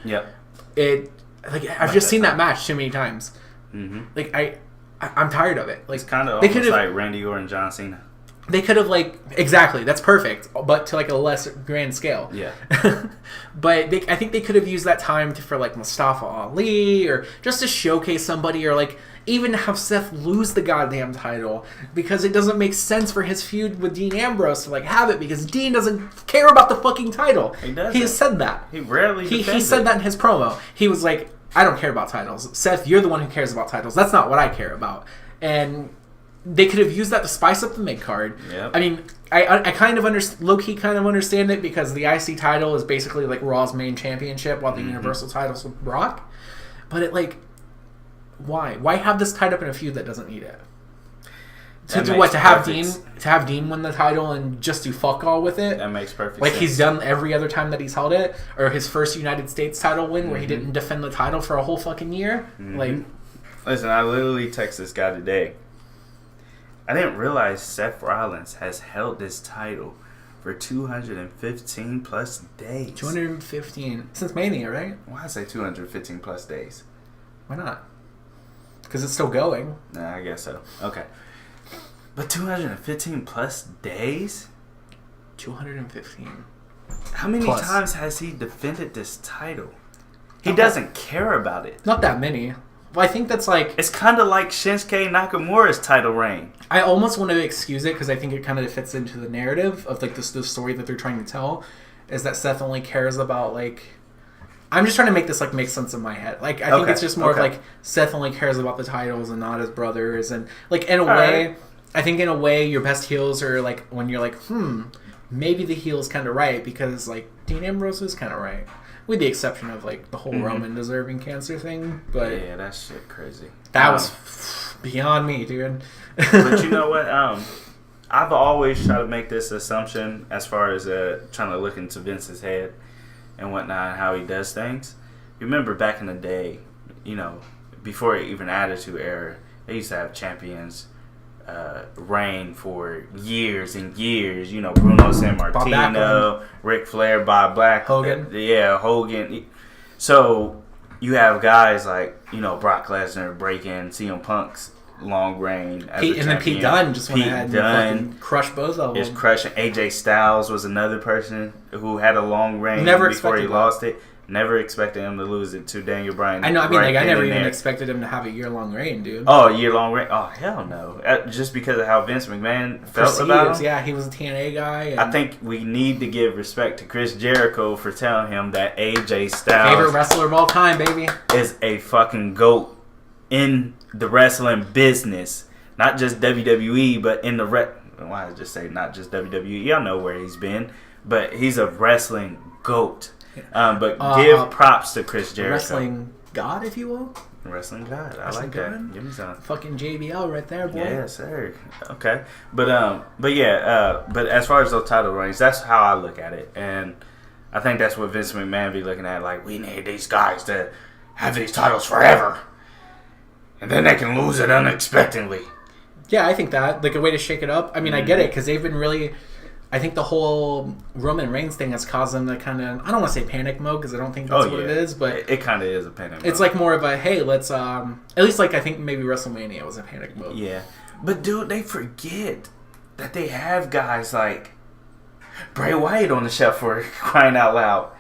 I've just seen that match too many times. Mm-hmm. Like I'm tired of it. Like, it's kind of almost like Randy Orton, John Cena. They could have exactly, that's perfect, but to like a less grand scale. Yeah. But I think they could have used that time for like Mustafa Ali or just to showcase somebody or like even have Seth lose the goddamn title because it doesn't make sense for his feud with Dean Ambrose to like have it because Dean doesn't care about the fucking title. He doesn't. He has said that. He rarely He said that in his promo. He was like, I don't care about titles. Seth, you're the one who cares about titles. That's not what I care about. And they could have used that to spice up the mid-card. Yep. I mean, I kind of low-key kind of understand it because the IC title is basically like Raw's main championship while the Universal title's with Brock. But why? Why have this tied up in a feud that doesn't need it? To have Dean win the title and just do fuck all with it? That makes perfect sense. sense. He's done every other time that he's held it, or his first United States title win where he didn't defend the title for a whole fucking year. Listen, I literally texted this guy today. I didn't realize Seth Rollins has held this title for 215 plus days. 215 since Mania, right? Why I say 215 plus days? Why not? Because it's still going. Nah, I guess so. Okay. But 215 plus days? 215. How many times has he defended this title? He doesn't care about it. Not that many. Well, I think that's like... It's kind of like Shinsuke Nakamura's title reign. I almost want to excuse it because I think it kind of fits into the narrative of like the story that they're trying to tell. is that Seth only cares about like. I'm just trying to make this like make sense in my head. Like I think it's just more of like Seth only cares about the titles and not his brothers, and like in a way, right. I think in a way your best heels are like when you're like, maybe the heel's kind of right because like Dean Ambrose is kind of right, with the exception of like the whole Roman deserving cancer thing. But yeah, that shit crazy. That was beyond me, dude. But you know what? I've always tried to make this assumption as far as trying to look into Vince's head and whatnot, and how he does things. You remember back in the day, you know, before even Attitude Era, they used to have champions reign for years and years. You know, Bruno Sammartino, Ric Flair, Bob Black, Hogan. Hogan. So you have guys like, you know, Brock Lesnar breaking CM Punk's long reign as a champion. Then Pete Dunne just went ahead and fucking crushed both of them. Is crushing. AJ Styles was another person who had a long reign before he lost it. Never expected him to lose it to Daniel Bryan. I know. I mean, like I never even expected him to have a year-long reign, dude. Oh, a year-long reign? Oh, hell no! Just because of how Vince McMahon felt about him. Yeah, he was a TNA guy. And I think we need to give respect to Chris Jericho for telling him that AJ Styles, favorite wrestler of all time, baby, is a fucking GOAT in the wrestling business, not just WWE, but in the why did I just say not just WWE? Y'all know where he's been, but he's a wrestling GOAT. But give props to Chris Jericho. Wrestling god, if you will. Wrestling god. I like that. Give me some. Fucking JBL right there, boy. Yeah, sir. Okay. But as far as those title reigns, that's how I look at it. And I think that's what Vince McMahon be looking at. Like, we need these guys to have these titles forever. And then they can lose it unexpectedly. Yeah, I think that. Like, a way to shake it up. I mean, I get it, because they've been really... I think the whole Roman Reigns thing has caused them to kind of... I don't want to say panic mode, because I don't think that's what it is, but... It kind of is a panic mode. It's like more of a, hey, let's... at least, like, I think maybe WrestleMania was a panic mode. Yeah. But, dude, they forget that they have guys like Bray Wyatt on the shelf for crying out loud.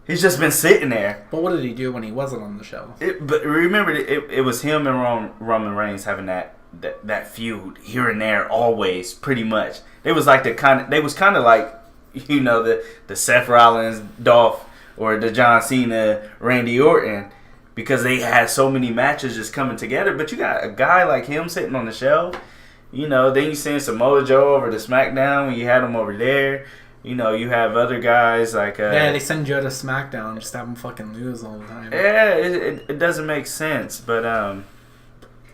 He's just been sitting there. But what did he do when he wasn't on the show? But remember, it was him and Roman Reigns having that feud here and there always, pretty much. They was like they was kind of like, you know, the Seth Rollins, Dolph, or the John Cena, Randy Orton, because they had so many matches just coming together. But you got a guy like him sitting on the shelf, you know. Then you send Samoa Joe over to SmackDown when you had him over there. You know, you have other guys like... they send Joe to SmackDown just to have him fucking lose all the time. Yeah, it doesn't make sense. But,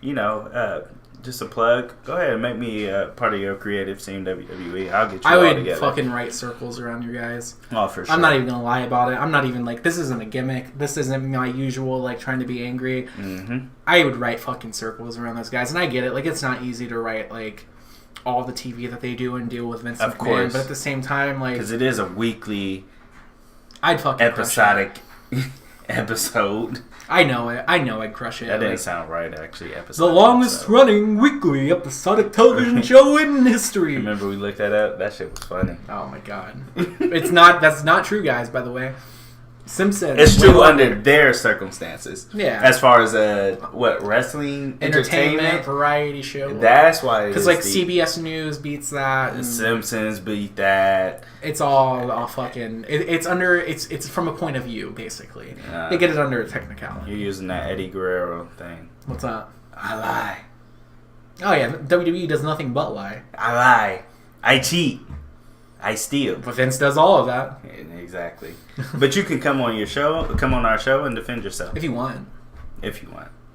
you know, just a plug. Go ahead and make me part of your creative team, WWE. I'll get you all together. I would fucking write circles around your guys. Oh, for sure. I'm not even going to lie about it. I'm not even like, this isn't a gimmick. This isn't my usual, like, trying to be angry. Mm-hmm. I would write fucking circles around those guys. And I get it. Like, it's not easy to write, like... all the TV that they do and deal with Vince McMahon, but at the same time, like... Because it is a weekly... I'd fucking episodic episode. I know it. I'd crush it. That didn't sound right, actually. Episodic the longest running weekly episodic television show in history. Remember we looked that up? That shit was funny. Oh my god. That's not true, guys, by the way. Simpsons. It's true under their circumstances. Yeah. As far as wrestling, entertainment, variety show. That's why. Because like CBS News beats that. The Simpsons beat that. It's all fucking. It's from a point of view basically. They get it under a technicality. You're using that Eddie Guerrero thing. What's that? I lie. Oh yeah, WWE does nothing but lie. I lie. I cheat. I steal. But Vince does all of that. Exactly. But you can come on our show and defend yourself. If you want. You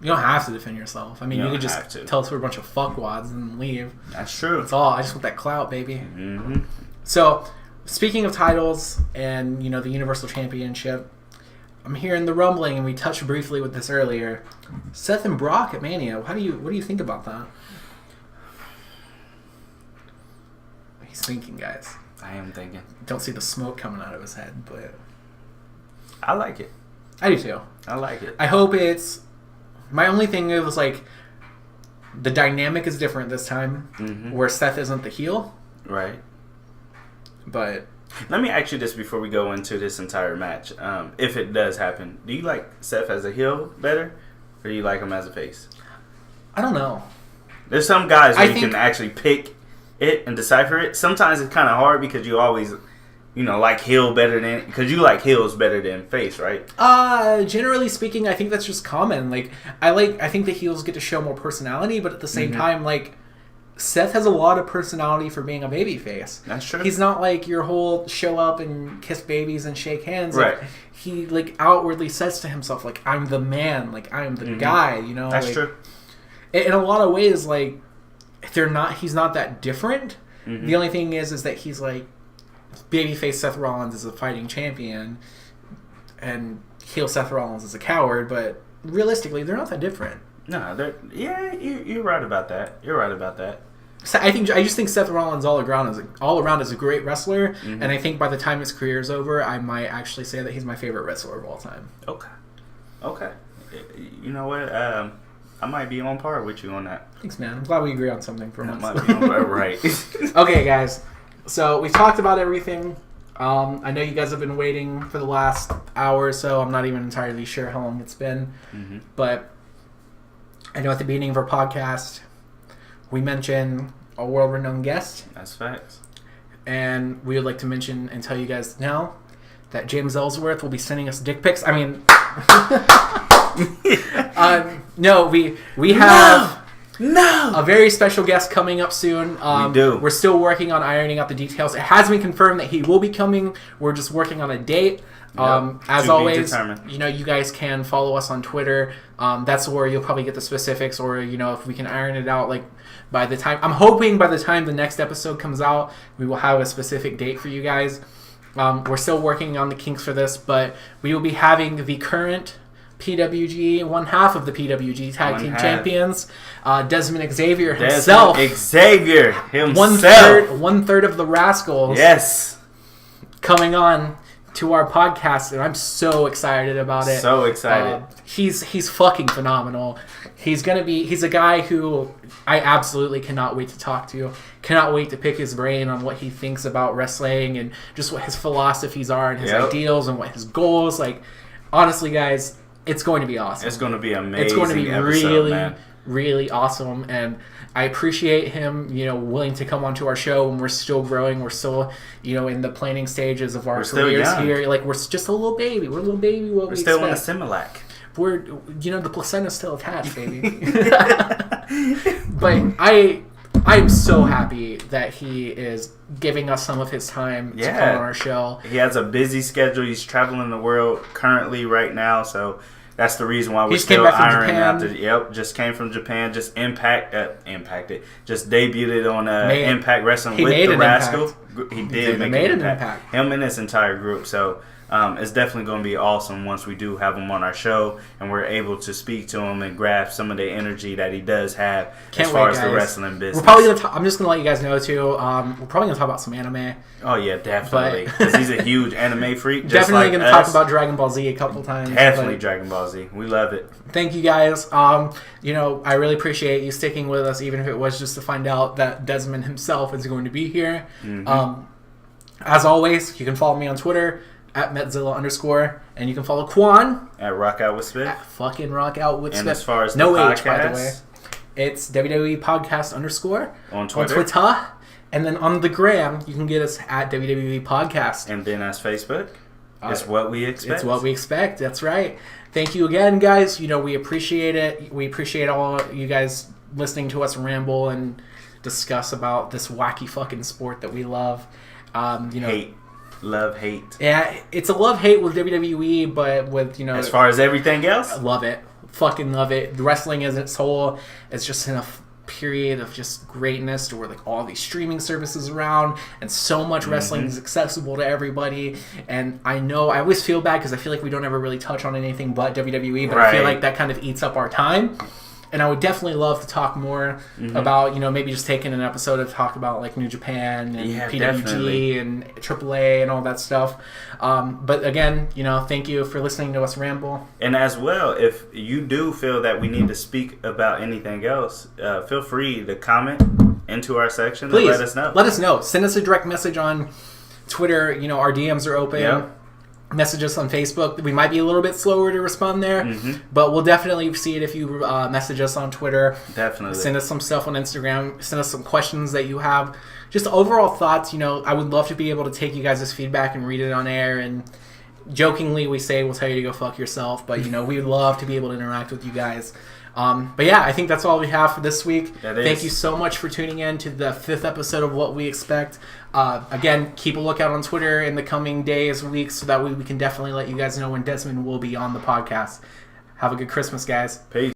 don't have to defend yourself. I mean, you could just tell it to a bunch of fuckwads and leave. That's true. That's all. I just want that clout, baby. Mm-hmm. So, speaking of titles and, you know, the Universal Championship, I'm hearing the rumbling, and we touched briefly with this earlier. Seth and Brock at Mania. What do you think about that? He's thinking, guys. I am thinking. Don't see the smoke coming out of his head, but... I like it. I do too. I like it. I hope it's... My only thing was, like, the dynamic is different this time, where Seth isn't the heel. Right. But... Let me ask you this before we go into this entire match. If it does happen, do you like Seth as a heel better, or do you like him as a face? I don't know. There's some guys where you can actually pick it and decipher it. Sometimes it's kind of hard because you always like heel better than, because you like heels better than face, right? Generally speaking, I think that's just common. Like I think the heels get to show more personality, but at the same time, like Seth has a lot of personality for being a babyface. That's true. He's not like your whole show up and kiss babies and shake hands. Right. Like, he like outwardly says to himself, like, I'm the man, like I'm the guy, you know. That's like, true. In a lot of ways, like he's not that different. The only thing is that he's like babyface Seth Rollins is a fighting champion and heel Seth Rollins is a coward, but realistically they're not that different. No, you're right about that. You're right about that. So I just think Seth Rollins all around is a great wrestler, and I think by the time his career is over, I might actually say that he's my favorite wrestler of all time. Okay. You know what? I might be on par with you on that. Thanks, man. I'm glad we agree on something for once. Might be on par, right? Okay, guys. So we've talked about everything. I know you guys have been waiting for the last hour or so. I'm not even entirely sure how long it's been, but I know at the beginning of our podcast, we mentioned a world-renowned guest. That's facts. And we would like to mention and tell you guys now that James Ellsworth will be sending us dick pics. I mean, no, we have a very special guest coming up soon. We do. We're still working on ironing out the details. It has been confirmed that he will be coming. We're just working on a date. As always, you guys can follow us on Twitter. That's where you'll probably get the specifics, or if we can iron it out, like by the time the next episode comes out, we will have a specific date for you guys. We're still working on the kinks for this, but we will be having the current PWG, one half of the PWG Tag Team Champions, Desmond Xavier himself. One third of the Rascals. Yes. Coming on to our podcast, and I'm so excited about it. So excited. He's fucking phenomenal. He's a guy who I absolutely cannot wait to talk to. Cannot wait to pick his brain on what he thinks about wrestling and just what his philosophies are and his ideals and what his goals. Like, honestly, guys, it's going to be awesome. It's going to be amazing. It's going to be episode, man. Really awesome, and I appreciate him, willing to come onto our show when we're still growing. We're still, in the planning stages of our careers here. Like, we're just a little baby. We're a little baby. We're still in the Similac. We're, the placenta's still attached, baby. But I'm so happy that he is giving us some of his time to come on our show. He has a busy schedule. He's traveling the world currently right now, so that's the reason why we're still ironing out just came from Japan. Just impacted. Just debuted on Impact Wrestling with the Rascal. He did make an impact. Him and his entire group. So it's definitely going to be awesome once we do have him on our show and we're able to speak to him and grab some of the energy that he does have as far as the wrestling business. We're probably gonna I'm just going to let you guys know too. We're probably going to talk about some anime. Oh yeah, definitely. Because he's a huge anime freak. Just definitely going to talk about Dragon Ball Z a couple times. Definitely Dragon Ball Z. We love it. Thank you guys. I really appreciate you sticking with us, even if it was just to find out that Desmond himself is going to be here. As always, you can follow me on Twitter at Metzilla_, and you can follow Quan at Rock Out with Smith. At fucking Rock Out with Smith. And as far as no the H, by the way. It's WWE Podcast _ on Twitter. On Twitter. And then on the gram, you can get us at WWE Podcast. And then as Facebook, it's what we expect. It's what we expect. That's right. Thank you again, guys. We appreciate it. We appreciate all you guys listening to us ramble and discuss about this wacky fucking sport that we love. Hate. Love, hate. Yeah, it's a love-hate with WWE, but with, as far as everything else? I love it. Fucking love it. The wrestling as its whole is just in a period of just greatness to where, like, all these streaming services around and so much wrestling is accessible to everybody. And I know, I always feel bad because I feel like we don't ever really touch on anything but WWE, but I feel like that kind of eats up our time. And I would definitely love to talk more about, maybe just taking an episode to talk about, like, New Japan and PWG and AAA and all that stuff. But again, thank you for listening to us ramble. And as well, if you do feel that we need to speak about anything else, feel free to comment into our section. Please, and let us know. Let us know. Send us a direct message on Twitter. Our DMs are open. Message us on Facebook. We might be a little bit slower to respond there, but we'll definitely see it if you message us on Twitter. Definitely. Send us some stuff on Instagram. Send us some questions that you have. Just overall thoughts. I would love to be able to take you guys' feedback and read it on air. And jokingly, we say we'll tell you to go fuck yourself, but we would love to be able to interact with you guys. But yeah, I think that's all we have for this week. Thank you so much for tuning in to the 5th episode of What We Expect. Again, keep a lookout on Twitter in the coming days, weeks, so that way we can definitely let you guys know when Desmond will be on the podcast. Have a good Christmas, guys. Peace.